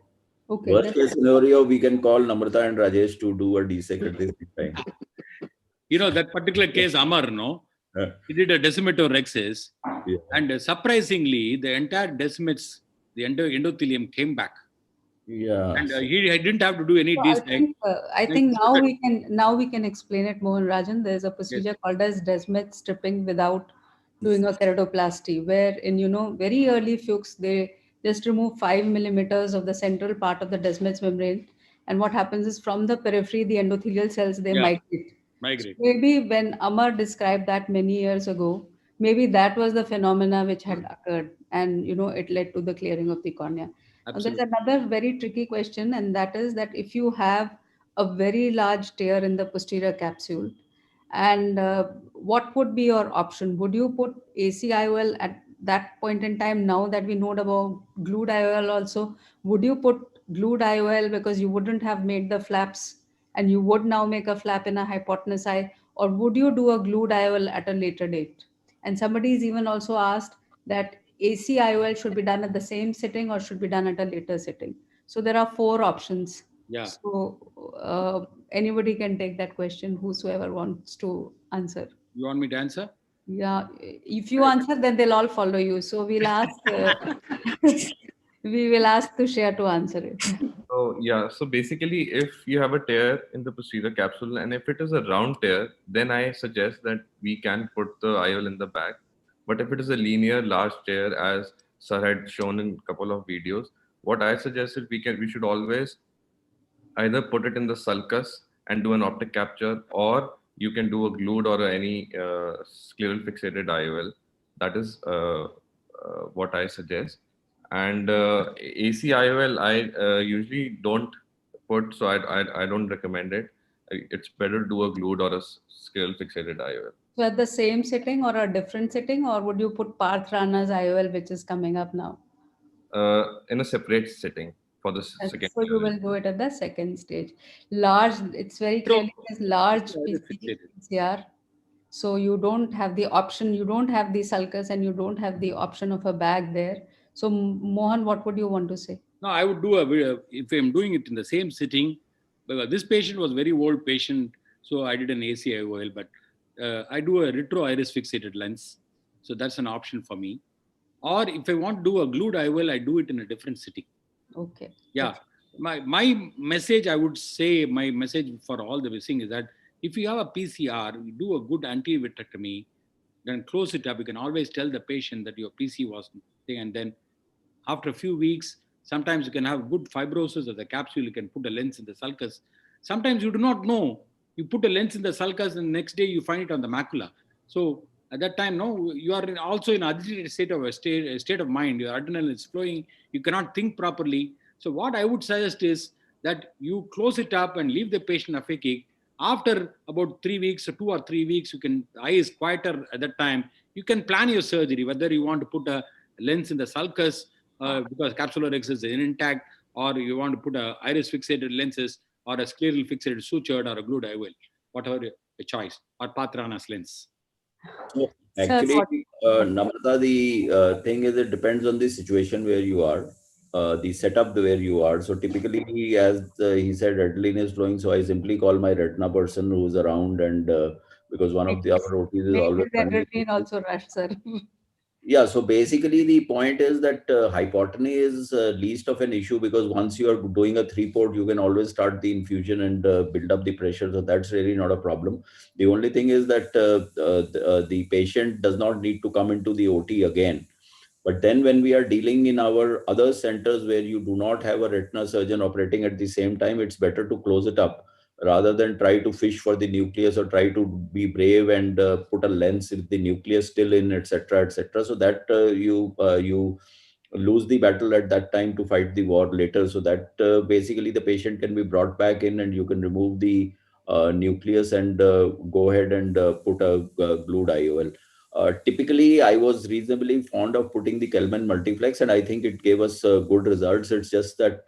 Okay, worst case scenario, we can call Namrata and Rajesh to do a dissect at the same time. That particular case, Amar, no? He did a Decimetorexes, and surprisingly, the entire Descemet's, the endothelium came back. Yeah. And he didn't have to do any dissect. I think now we can explain it, Mohan Rajan. There's a procedure called as Descemet stripping without doing a keratoplasty, where in very early Fuchs they just remove 5 millimeters of the central part of the Descemet's membrane, and what happens is from the periphery the endothelial cells migrate. So maybe when Amar described that many years ago, maybe that was the phenomena which had occurred, and it led to the clearing of the cornea. There's another very tricky question, and that is that if you have a very large tear in the posterior capsule, and what would be your option? Would you put ACIOL at that point in time? Now that we know about glued IOL also, would you put glued IOL because you wouldn't have made the flaps, and you would now make a flap in a hypotenuse eye, or would you do a glued IOL at a later date? And somebody's even also asked that ACIOL should be done at the same sitting or should be done at a later sitting. So there are 4 options. Yeah. So anybody can take that question, whosoever wants to answer. You want me to answer? Yeah. If you answer, then they'll all follow you. So we'll ask we will ask Tushya to answer it. So basically, if you have a tear in the posterior capsule, and if it is a round tear, then I suggest that we can put the IOL in the back. But if it is a linear large tear, as Sir had shown in a couple of videos, what I suggest is we should always either put it in the sulcus and do an optic capture, or you can do a glued or any scleral fixated IOL. That is what I suggest. And ACIOL, I usually don't put, so I don't recommend it. It's better to do a glued or a scale fixated IOL. So at the same sitting or a different sitting, or would you put Parth Rana's IOL, which is coming up now? In a separate sitting for the And second. so you will do it at the second stage. Large, it's very clearly it is large PCR. So you don't have the option, you don't have the sulcus and you don't have the option of a bag there. So Mohan, what would you want to say? No, I would do if I'm doing it in the same sitting, because this patient was very old patient, so I did an ACIOL, but I do a retro iris fixated lens. So that's an option for me. Or if I want to do a glued IOL, I do it in a different sitting. Okay. Yeah. My message, I would say, my message for all the missing is that if you have a PCR, you do a good anterior vitrectomy, then close it up. You can always tell the patient that your PC was thing, and then after a few weeks, sometimes you can have good fibrosis of the capsule. You can put a lens in the sulcus. Sometimes you do not know. You put a lens in the sulcus, and the next day you find it on the macula. So at that time, no, you are also in agitated state of mind. Your adrenaline is flowing. You cannot think properly. So what I would suggest is that you close it up and leave the patient aphakic. After about 3 weeks or 2 or 3 weeks, the eye is quieter at that time. You can plan your surgery, whether you want to put a lens in the sulcus because capsular X is intact, or you want to put a iris fixated lenses or a scleral fixated sutured or a glued IOL, whatever your choice, or Parth Rana's lens. So actually, Namrata, the thing is it depends on the situation where you are, the setup where you are. So typically, as he said, adrenaline is flowing. So I simply call my retina person who's around, and because one of the other OTs is always running. Adrenaline also rush, sir. Yeah, so basically the point is that hypotony is least of an issue, because once you are doing a 3-port, you can always start the infusion and build up the pressure. So that's really not a problem. The only thing is that the patient does not need to come into the OT again. But then when we are dealing in our other centers where you do not have a retina surgeon operating at the same time, it's better to close it up rather than try to fish for the nucleus or try to be brave and put a lens with the nucleus still in, etc., etc. So that you lose the battle at that time to fight the war later. So that basically the patient can be brought back in and you can remove the nucleus and go ahead and put a glued IOL. Typically, I was reasonably fond of putting the Kelman multiflex, and I think it gave us good results. It's just that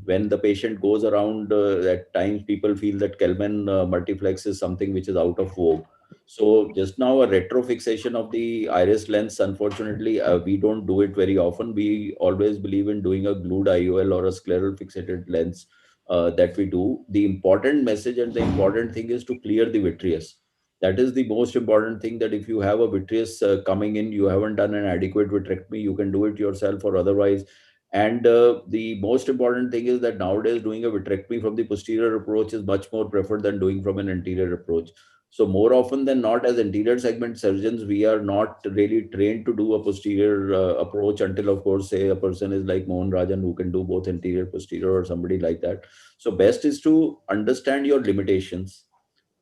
when the patient goes around, at times people feel that Kelman multiflex is something which is out of vogue. So just now, a retrofixation of the iris lens, unfortunately, we don't do it very often. We always believe in doing a glued IOL or a scleral fixated lens that we do. The important message and the important thing is to clear the vitreous. That is the most important thing, that if you have a vitreous coming in, you haven't done an adequate vitrectomy, you can do it yourself or otherwise. And the most important thing is that nowadays doing a vitrectomy from the posterior approach is much more preferred than doing from an anterior approach. So more often than not, as anterior segment surgeons, we are not really trained to do a posterior approach until, of course, say a person is like Mohan Rajan who can do both anterior, posterior, or somebody like that. So best is to understand your limitations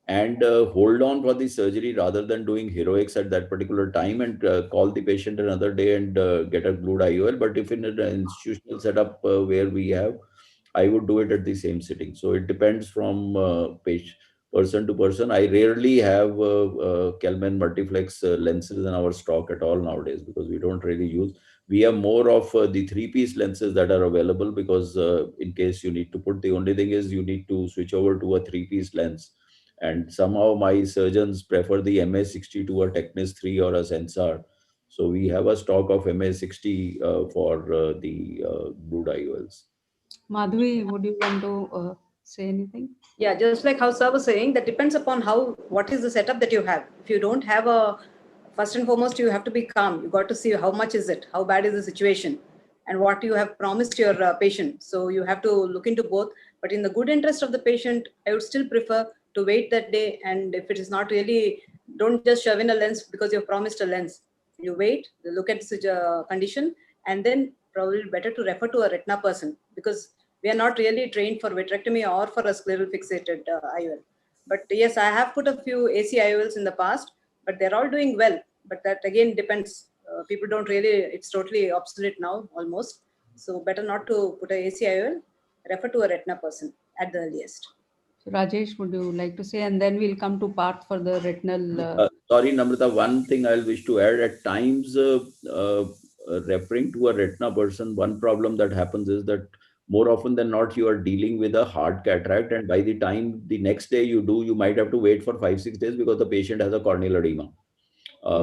and hold on for the surgery rather than doing heroics at that particular time and call the patient another day and get a glued IOL. But if in an institutional setup where we have, I would do it at the same sitting. So it depends from person to person. I rarely have Kelman multiflex lenses in our stock at all nowadays, because we don't really use. We have more of the 3-piece lenses that are available, because in case you need to put, the only thing is you need to switch over to a 3-piece lens. And somehow my surgeons prefer the MA60 to a Technis 3 or a Sensar. So we have a stock of MA60 for the glued IOLs. Madhuri, would you want to say anything? Yeah, just like how Sir was saying, that depends upon what is the setup that you have. If you don't have first and foremost, you have to be calm. You got to see how much is it, how bad is the situation, and what you have promised your patient. So you have to look into both. But in the good interest of the patient, I would still prefer to wait that day. And if it is not really, don't just shove in a lens because you've promised a lens. You wait, look at the condition, and then probably better to refer to a retina person, because we are not really trained for vitrectomy or for a scleral fixated IOL. But yes, I have put a few AC IOLs in the past, but they're all doing well. But that again depends People don't really, it's totally obsolete now almost. So better not to put a ACIOL, refer to a retina person at the earliest. So Rajesh, would you like to say, and then we'll come to Parth for the retinal. Sorry, Namrata, one thing I'll wish to add. At times, referring to a retina person, one problem that happens is that more often than not, you are dealing with a hard cataract, and by the time the next day you do, you might have to wait for 5-6 days because the patient has a corneal edema.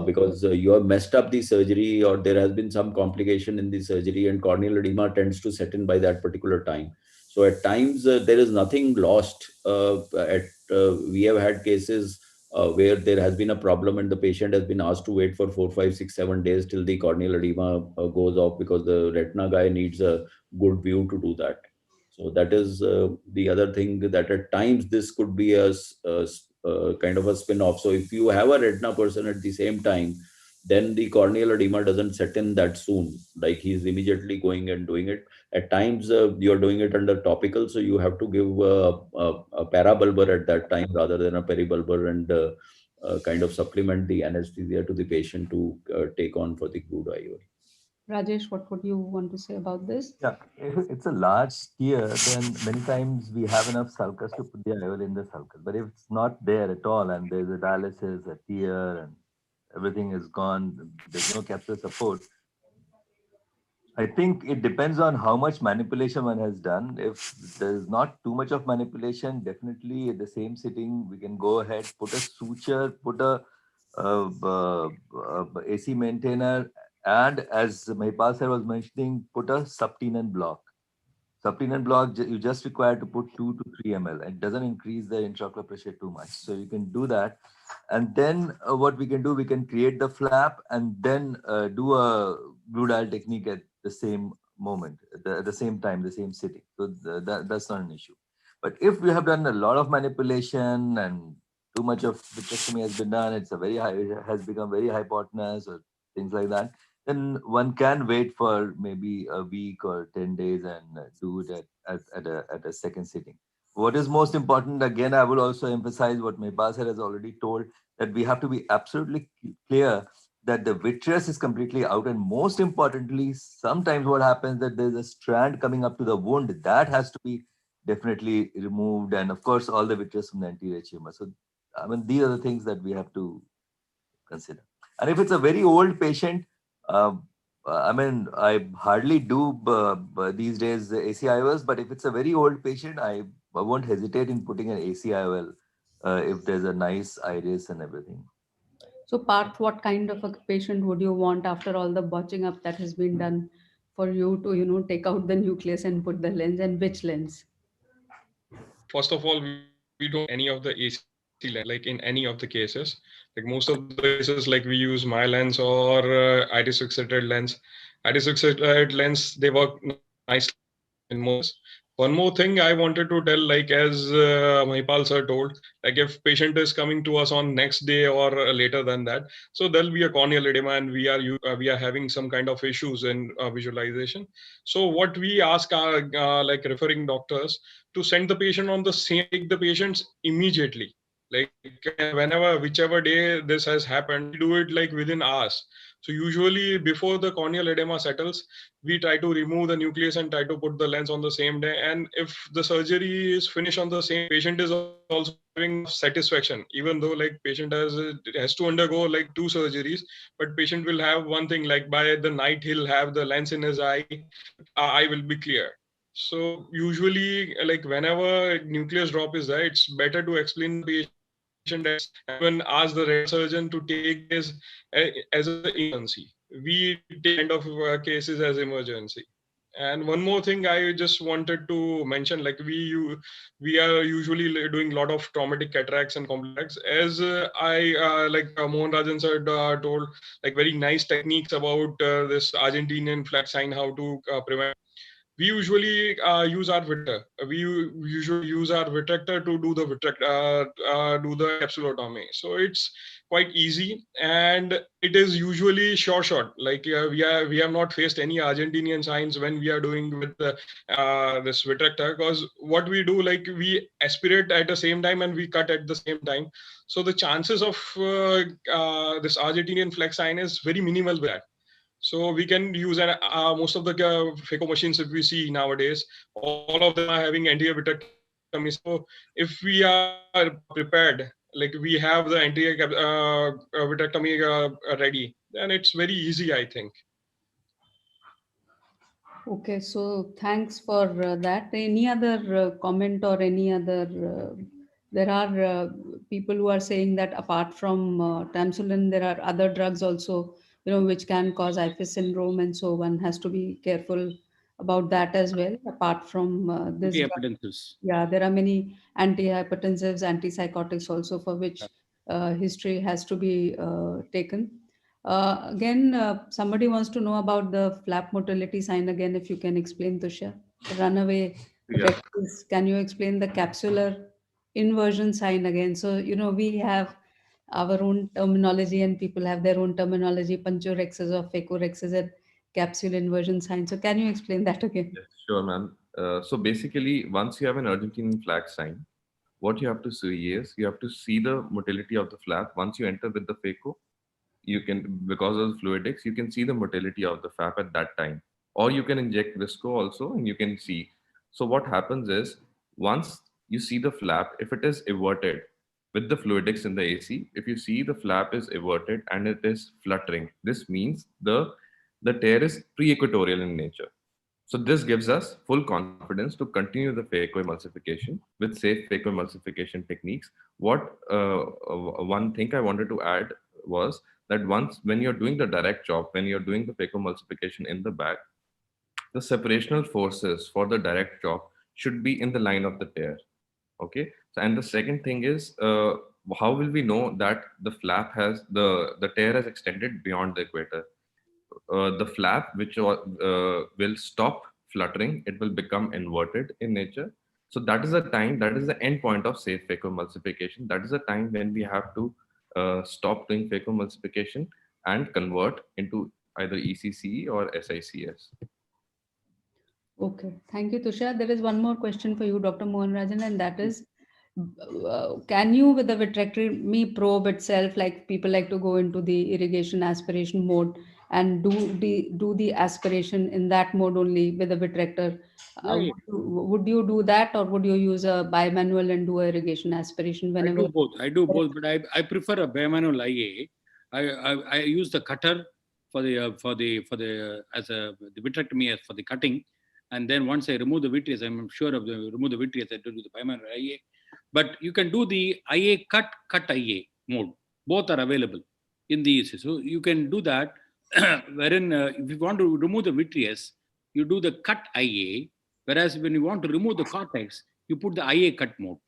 Because you have messed up the surgery, or there has been some complication in the surgery, and corneal edema tends to set in by that particular time. So at times there is nothing lost. We have had cases where there has been a problem and the patient has been asked to wait for 4, 5, 6, 7 days till the corneal edema goes off, because the retina guy needs a good view to do that. So that is the other thing, that at times this could be a kind of a spin-off. So if you have a retina person at the same time, then the corneal edema doesn't set in that soon. Like he's immediately going and doing it. At times you're doing it under topical, so you have to give a parabulbar at that time rather than a peribulbar, and kind of supplement the anesthesia to the patient to take on for the crude IOL. Rajesh, what would you want to say about this? Yeah, if it's a large tear, then many times we have enough sulcus to put the IOL in the sulcus. But if it's not there at all, and there's a dialysis, a tear, and everything is gone, there's no capsular support, I think it depends on how much manipulation one has done. If there's not too much of manipulation, definitely at the same sitting, we can go ahead, put a suture, put a AC maintainer, and as Mahipal sir was mentioning, put a subtenon block. Subtenon block, you just require to put 2 to 3 ml. It doesn't increase the intraocular pressure too much. So you can do that. And then what we can do, we can create the flap and then do a blue dial technique at the same moment, at the same time, the same sitting. So that's not an issue. But if we have done a lot of manipulation and too much of vitrectomy has been done, it's a very high, it has become very hypotenuse or things like that, then one can wait for maybe a week or 10 days and do it at a second sitting. What is most important, again, I will also emphasize what Mahipal sir has already told, that we have to be absolutely clear that the vitreous is completely out. And most importantly, sometimes what happens that there's a strand coming up to the wound that has to be definitely removed. And of course, all the vitreous from the anterior chamber. So, I mean, these are the things that we have to consider. And if it's a very old patient, I mean, I hardly do these days ACIOLs, but if it's a very old patient, I won't hesitate in putting an ACIOL if there's a nice iris and everything. So Parth, what kind of a patient would you want after all the botching up that has been done for you to, take out the nucleus and put the lens, and which lens? First of all, we don't any of the AC lens, like in any of the cases. Like most of the cases, like we use my lens or iris fixated lens. Iris fixated lens, they work nicely in most. One more thing I wanted to tell, like as Mahipal sir told, like if patient is coming to us on next day or later than that, so there'll be a corneal edema and we are having some kind of issues in visualization. So what we ask our like referring doctors to send the patient on the same, take the patients immediately. Like whenever, whichever day this has happened, we do it like within hours. So usually before the corneal edema settles, we try to remove the nucleus and try to put the lens on the same day. And if the surgery is finished on the same, patient is also having satisfaction, even though like patient has to undergo like 2 surgeries, but patient will have one thing, like by the night he'll have the lens in his eye will be clear. So usually like whenever nucleus drop is there, it's better to explain the patient even ask the retina surgeon to take this as an emergency. We take kind of cases as emergency. And one more thing I just wanted to mention, like we are usually doing a lot of traumatic cataracts and complex. As Mohan Rajan sir told, like very nice techniques about this Argentinian flag sign, how to prevent. We usually use our vitrector. We usually use our vitrector to do the capsulotomy. So it's quite easy, and it is usually short. Like we have not faced any Argentinian signs when we are doing with this vitrector, because what we do, like we aspirate at the same time and we cut at the same time. So the chances of this Argentinian flex sign is very minimal with that. So we can use most of the Phaco machines if we see nowadays, all of them are having anterior vitrectomy. So if we are prepared, like we have the anterior vitrectomy ready, then it's very easy, I think. Okay, so thanks for that. Any other comment or any other? There are people who are saying that apart from tamsuline, there are other drugs also, which can cause Ifis syndrome, and so one has to be careful about that as well. Apart from this drug. Antihypertensives. Yeah, there are many antihypertensives, antipsychotics also for which history has to be taken. Again, somebody wants to know about the flap motility sign again, if you can explain, Tushar. Runaway effect is, can you explain the capsular inversion sign again? So, we have our own terminology and people have their own terminology, puncturexes or phacorexes and capsule inversion sign. So can you explain that again? Yes, sure, ma'am. So basically, once you have an Argentine flag sign, what you have to see is you have to see the motility of the flap. Once you enter with the Phaco, you can, because of the fluidics, you can see the motility of the flap at that time. Or you can inject visco also and you can see. So what happens is, once you see the flap, if it is everted with the fluidics in the AC, if you see the flap is everted and it is fluttering, this means the tear is pre-equatorial in nature. So this gives us full confidence to continue the phacoemulsification with safe phacoemulsification techniques. What one thing I wanted to add was that when you're doing the direct job, when you're doing the phacoemulsification in the bag, the separational forces for the direct job should be in the line of the tear. Okay. So, and the second thing is, how will we know that the flap has the tear has extended beyond the equator? The flap, which will stop fluttering, it will become inverted in nature. So that is the time, that is the end point of safe phacoemulsification. That is the time when we have to stop doing phacoemulsification and convert into either ECCE or SICS. Okay, thank you, Tushar. There is one more question for you, Dr. Mohan Rajan, and that is, can you, with the vitrectomy probe itself, like people like to go into the irrigation aspiration mode and do the aspiration in that mode only with a vitrector? Yeah. Would you do that, or would you use a bimanual and do a irrigation aspiration whenever? I do both, but I prefer a bimanual IA. I use the cutter for the as a the vitrectomy as for the cutting, and then once I remove the vitreous, I'm sure of the remove the vitreous, I do the bimanual IA. But you can do the IA cut IA mode. Both are available in the EC. So you can do that. Wherein if you want to remove the vitreous, you do the cut IA. Whereas when you want to remove the cortex, you put the IA cut mode.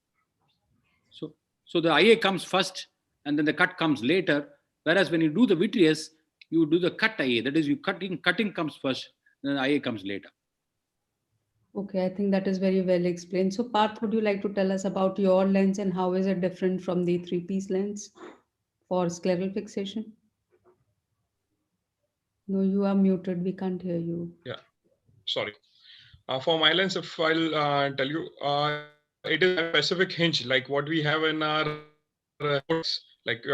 So the IA comes first and then the cut comes later. Whereas when you do the vitreous, you do the cut IA. That is, you cutting comes first, then the IA comes later. Okay, I think that is very well explained. So Parth, would you like to tell us about your lens and how is it different from the 3-piece lens for scleral fixation? No, you are muted. We can't hear you. Yeah, sorry. For my lens, if I'll tell you, it is a specific hinge like what we have in our like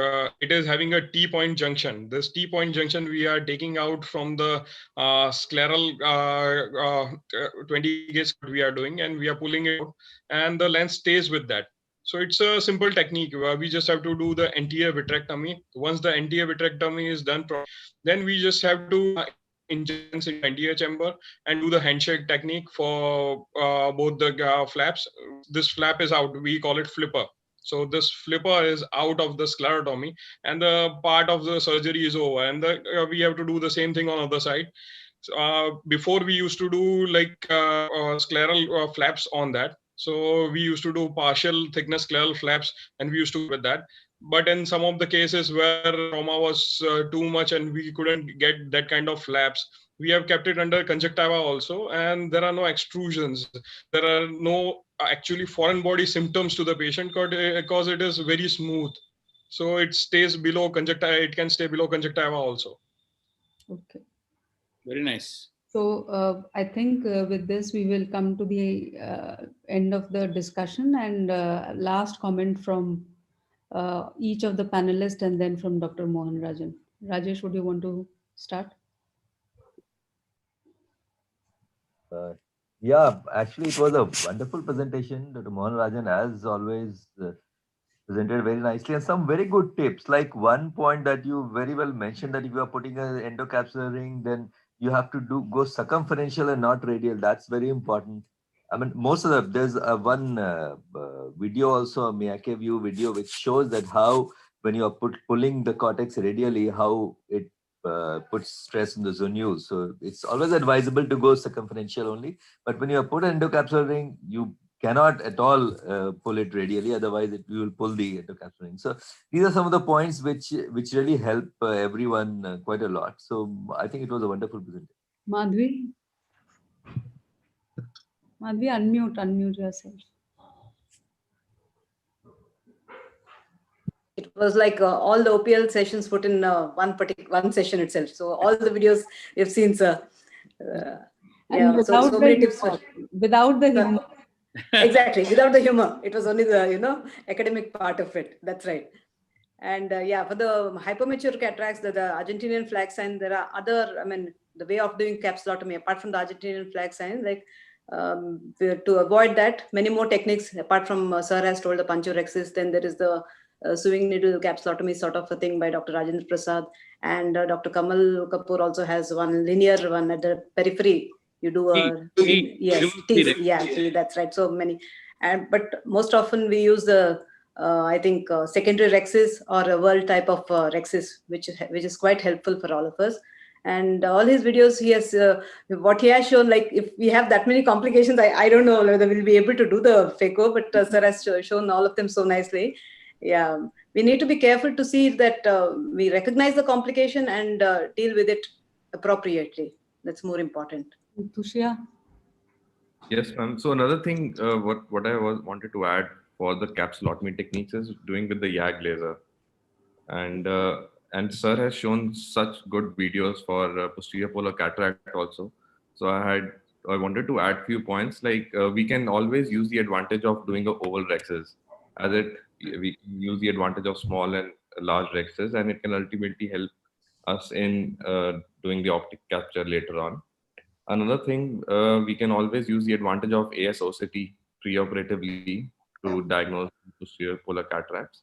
it is having a T-point junction. This T-point junction we are taking out from the scleral 20 gauge we are doing, and we are pulling it out, and the lens stays with that. So it's a simple technique where we just have to do the anterior vitrectomy. Once the anterior vitrectomy is done, then we just have to inject in anterior chamber and do the handshake technique for both the flaps. This flap is out. We call it flipper. So this flipper is out of the sclerotomy, and the part of the surgery is over, and we have to do the same thing on the other side. Before we used to do like scleral flaps on that. So we used to do partial thickness scleral flaps, and we used to with that. But in some of the cases where trauma was too much and we couldn't get that kind of flaps, we have kept it under conjunctiva also, and there are no extrusions. There are no actually foreign body symptoms to the patient because it is very smooth. So it stays below conjunctiva. It can stay below conjunctiva also. Okay. Very nice. So I think with this, we will come to the end of the discussion, and last comment from each of the panelists and then from Dr. Mohan Rajan. Rajesh, would you want to start? Yeah, actually, it was a wonderful presentation. Dr. Mohan Rajan, as always, presented very nicely and some very good tips. Like one point that you very well mentioned, that if you are putting an endocapsular ring, then you have to go circumferential and not radial. That's very important. I mean, most of the there's one video also, a Miyake view video, which shows that how when you are pulling the cortex radially, how it puts stress in the zonules. So it's always advisable to go circumferential only. But when you put an endocapsular ring, you cannot at all pull it radially, otherwise you will pull the endocapsular ring. So these are some of the points which really help everyone quite a lot. So I think it was a wonderful presentation. Madhvi, unmute yourself. It was like all the OPL sessions put in one session itself. So all the videos we've seen, sir. And so many tips. Without the humor. Exactly, without the humor. It was only the academic part of it. That's right. And for the hypermature cataracts, the Argentinian flag sign, there are other, I mean, the way of doing capsulotomy, apart from the Argentinian flag sign, like to avoid that, many more techniques, apart from Sir has told the Panchorexis, then there is the sewing needle capsulotomy sort of a thing by Dr. Rajendra Prasad. And Dr. Kamal Kapoor also has one linear one at the periphery. You do a T, that's right. So many. But most often we use the I think secondary rexis or a world type of rexis, which is quite helpful for all of us. And all his videos, he has what he has shown. Like if we have that many complications, I don't know whether we'll be able to do the Phaco, but Sir has shown all of them so nicely. Yeah, we need to be careful to see that we recognize the complication and deal with it appropriately. That's more important. Tushya? Yes, ma'am. So another thing, what I wanted to add for the capsulotomy techniques is doing with the YAG laser, and Sir has shown such good videos for posterior polar cataract also. So I wanted to add few points, like we can always use the advantage of doing the oval rexes, as we can use the advantage of small and large rexes, and it can ultimately help us in doing the optic capture later on. Another thing, we can always use the advantage of ASOCT preoperatively to diagnose posterior polar cataracts.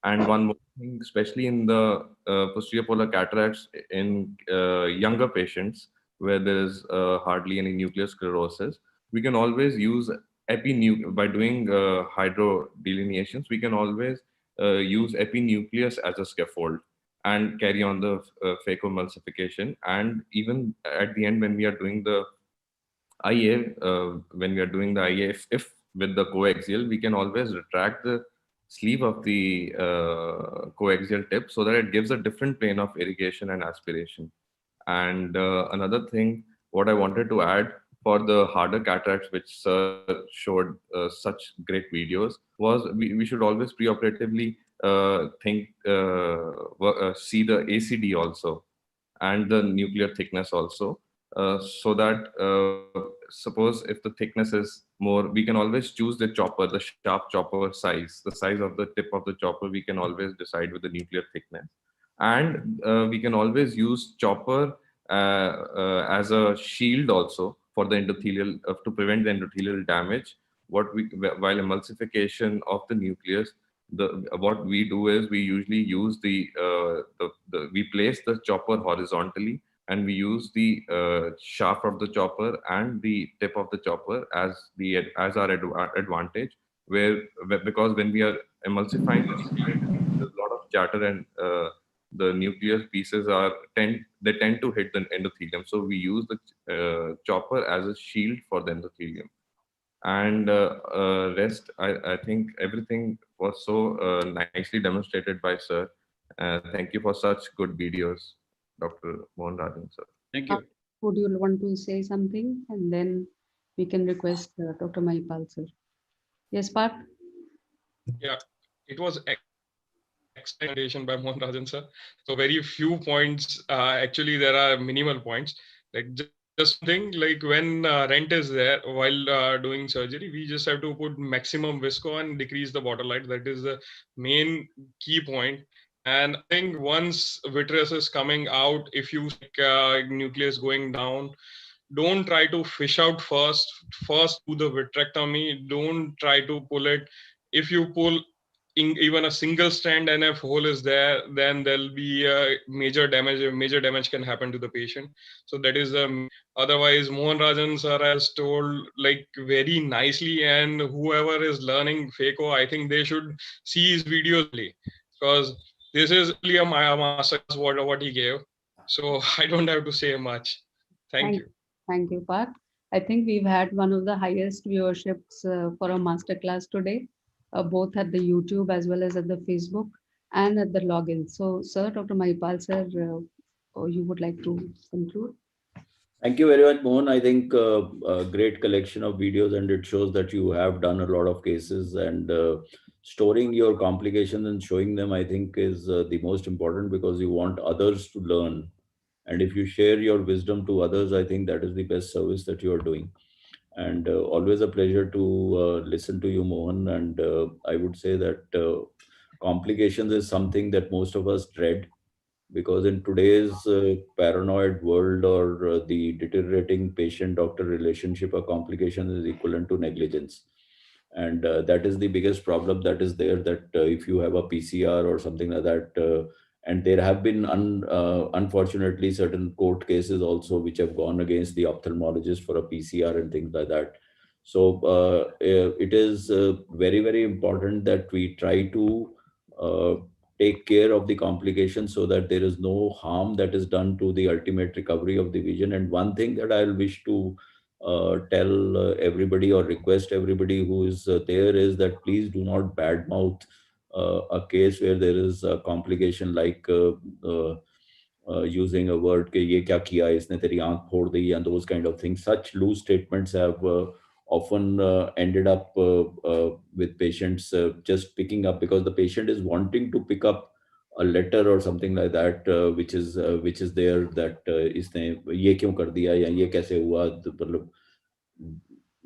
And one more thing, especially in the posterior polar cataracts in younger patients where there is hardly any nuclear sclerosis, we can always use by doing hydrodelineations, we can always use epinucleus as a scaffold and carry on the phacoemulsification. And even at the end, when we are doing the IA, if with the coaxial, we can always retract the sleeve of the coaxial tip so that it gives a different plane of irrigation and aspiration. And another thing, what I wanted to add for the harder cataracts, which Sir showed such great videos, was we should always preoperatively see the ACD also and the nuclear thickness also, so that suppose if the thickness is more, we can always choose the chopper, the sharp chopper size, the size of the tip of the chopper, we can always decide with the nuclear thickness. And we can always use chopper as a shield also for the endothelial, to prevent the endothelial damage. While emulsification of the nucleus, what we do is we usually use we place the chopper horizontally, and we use the shaft of the chopper and the tip of the chopper as our advantage, because when we are emulsifying the nucleus, there's a lot of chatter, and the nucleus pieces tend to hit the endothelium. So we use the chopper as a shield for the endothelium. And rest, I think everything was so nicely demonstrated by Sir. Thank you for such good videos, Dr. Mohan Rajan, sir. Thank you. Would you want to say something? And then we can request Dr. Mahipal, sir. Yes, Parth? Yeah, it was explanation by Mohan Rajan, sir. So very few points. Actually, there are minimal points. Like just thing, like when rent is there while doing surgery, we just have to put maximum visco and decrease the water light. That is the main key point. And I think once vitreous is coming out, if you nucleus going down, don't try to fish out first do the vitrectomy. Don't try to pull it. If you pull even a single strand and if hole is there, then there'll be a major damage can happen to the patient. So that is otherwise Mohan Rajan sir has told like very nicely, and whoever is learning Phaco, I think they should see his videos only, because this is really a masterclass what he gave. So I don't have to say much. Thank you. Thank you, Parth. I think we've had one of the highest viewerships for a masterclass today, both at the YouTube as well as at the Facebook and at the login. So, sir, Dr. Mahipal, sir, you would like to conclude? Thank you very much, Mohan. I think a great collection of videos, and it shows that you have done a lot of cases, and storing your complications and showing them, I think, is the most important, because you want others to learn. And if you share your wisdom to others, I think that is the best service that you are doing. And always a pleasure to listen to you, Mohan. And I would say that complications is something that most of us dread, because in today's paranoid world, or the deteriorating patient-doctor relationship, a complication is equivalent to negligence. And that is the biggest problem that is there, that if you have a PCR or something like that, and there have been unfortunately certain court cases also which have gone against the ophthalmologist for a PCR and things like that. So it is very, very important that we try to take care of the complications, so that there is no harm that is done to the ultimate recovery of the vision. And one thing that I'll wish to tell everybody, or request everybody who is there, is that please do not badmouth a case where there is a complication, like using a word ke ye kya kiya, isne teri aankh phod di, and those kind of things. Such loose statements have often ended up with patients just picking up, because the patient is wanting to pick up a letter or something like that, which is there, that isne ye kyun kar diya, ya ye kaise hua.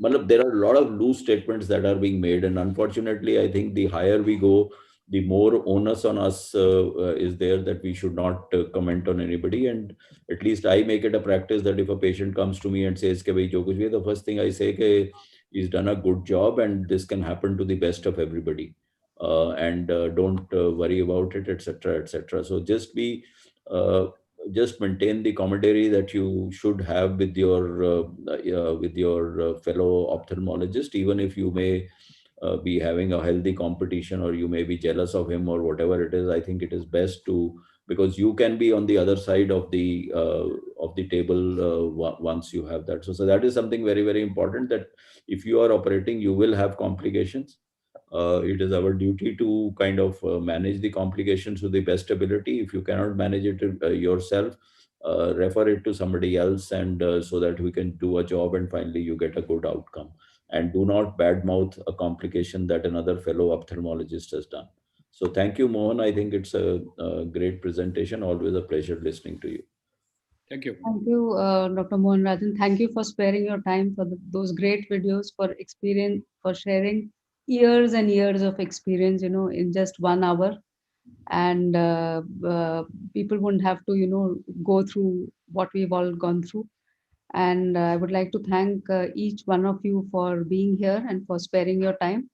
There are a lot of loose statements that are being made, and unfortunately, I think the higher we go, the more onus on us is there, that we should not comment on anybody. And at least I make it a practice that if a patient comes to me and says, "Ke bhai, jo kuch bhi," the first thing I say, "Ke he's done a good job, and this can happen to the best of everybody, and don't worry about it, etc., etc." So just maintain the camaraderie that you should have with your fellow ophthalmologist, even if you may be having a healthy competition, or you may be jealous of him, or whatever it is. I think it is best to, because you can be on the other side of the table once you have that. So that is something very, very important, that if you are operating, you will have complications. It is our duty to kind of manage the complications to the best ability. If you cannot manage it yourself, refer it to somebody else, and so that we can do a job, and finally you get a good outcome. And do not badmouth a complication that another fellow ophthalmologist has done. So thank you, Mohan. I think it's a great presentation. Always a pleasure listening to you. Thank you. Thank you, Dr. Mohan Rajan. Thank you for sparing your time for those great videos, for experience, for sharing years and years of experience, in just 1 hour. And people wouldn't have to, go through what we've all gone through. And I would like to thank each one of you for being here and for sparing your time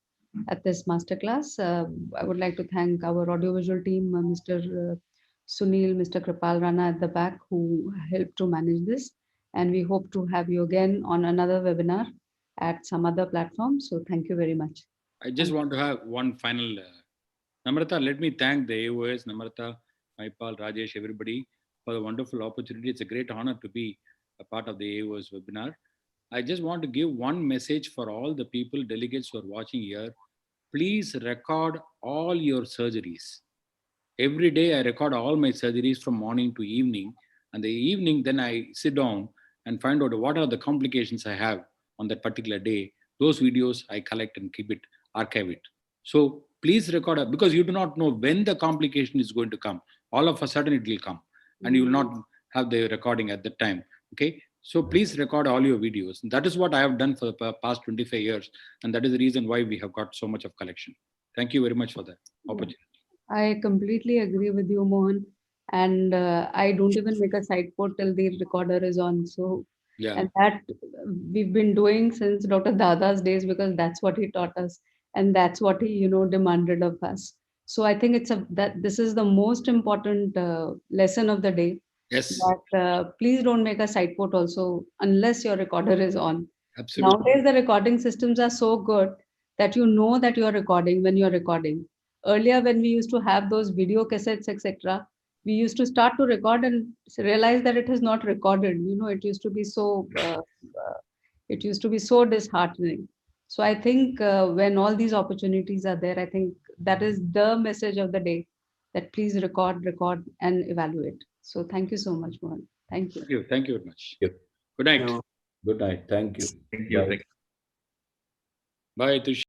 at this masterclass. I would like to thank our audiovisual team, Mr. Sunil, Mr. Kripal Rana at the back, who helped to manage this. And we hope to have you again on another webinar at some other platform. So thank you very much. I just want to have one final. Namrata, let me thank the AIOS, Namrata, Mahipal, Rajesh, everybody for the wonderful opportunity. It's a great honor to be a part of the AIOS webinar. I just want to give one message for all the people, delegates who are watching here. Please record all your surgeries. Every day I record all my surgeries from morning to evening. And the evening, then I sit down and find out what are the complications I have on that particular day. Those videos I collect and keep it, archive it. So please record it, because you do not know when the complication is going to come. All of a sudden it will come, and you will not have the recording at that time. Okay. So please record all your videos. And that is what I have done for the past 25 years. And that is the reason why we have got so much of collection. Thank you very much for that opportunity. I completely agree with you, Mohan. And I don't even make a side port till the recorder is on. So Yeah. And that we've been doing since Dr. Dada's days, because that's what he taught us, and that's what he, demanded of us. So I think that this is the most important lesson of the day. Yes. That please don't make a side port also unless your recorder is on. Absolutely. Nowadays, the recording systems are so good that you know that you're recording when you're recording. Earlier, when we used to have those video cassettes, etc., we used to start to record and realize that it is not recorded. It used to be so disheartening. So I think when all these opportunities are there, I think that is the message of the day, that please record, and evaluate. So thank you so much, Mohan. Thank you. Thank you. Thank you very much. Yep. Good night. Good night. Thank you. Thank you. Bye. Thank you. Bye, Tushar.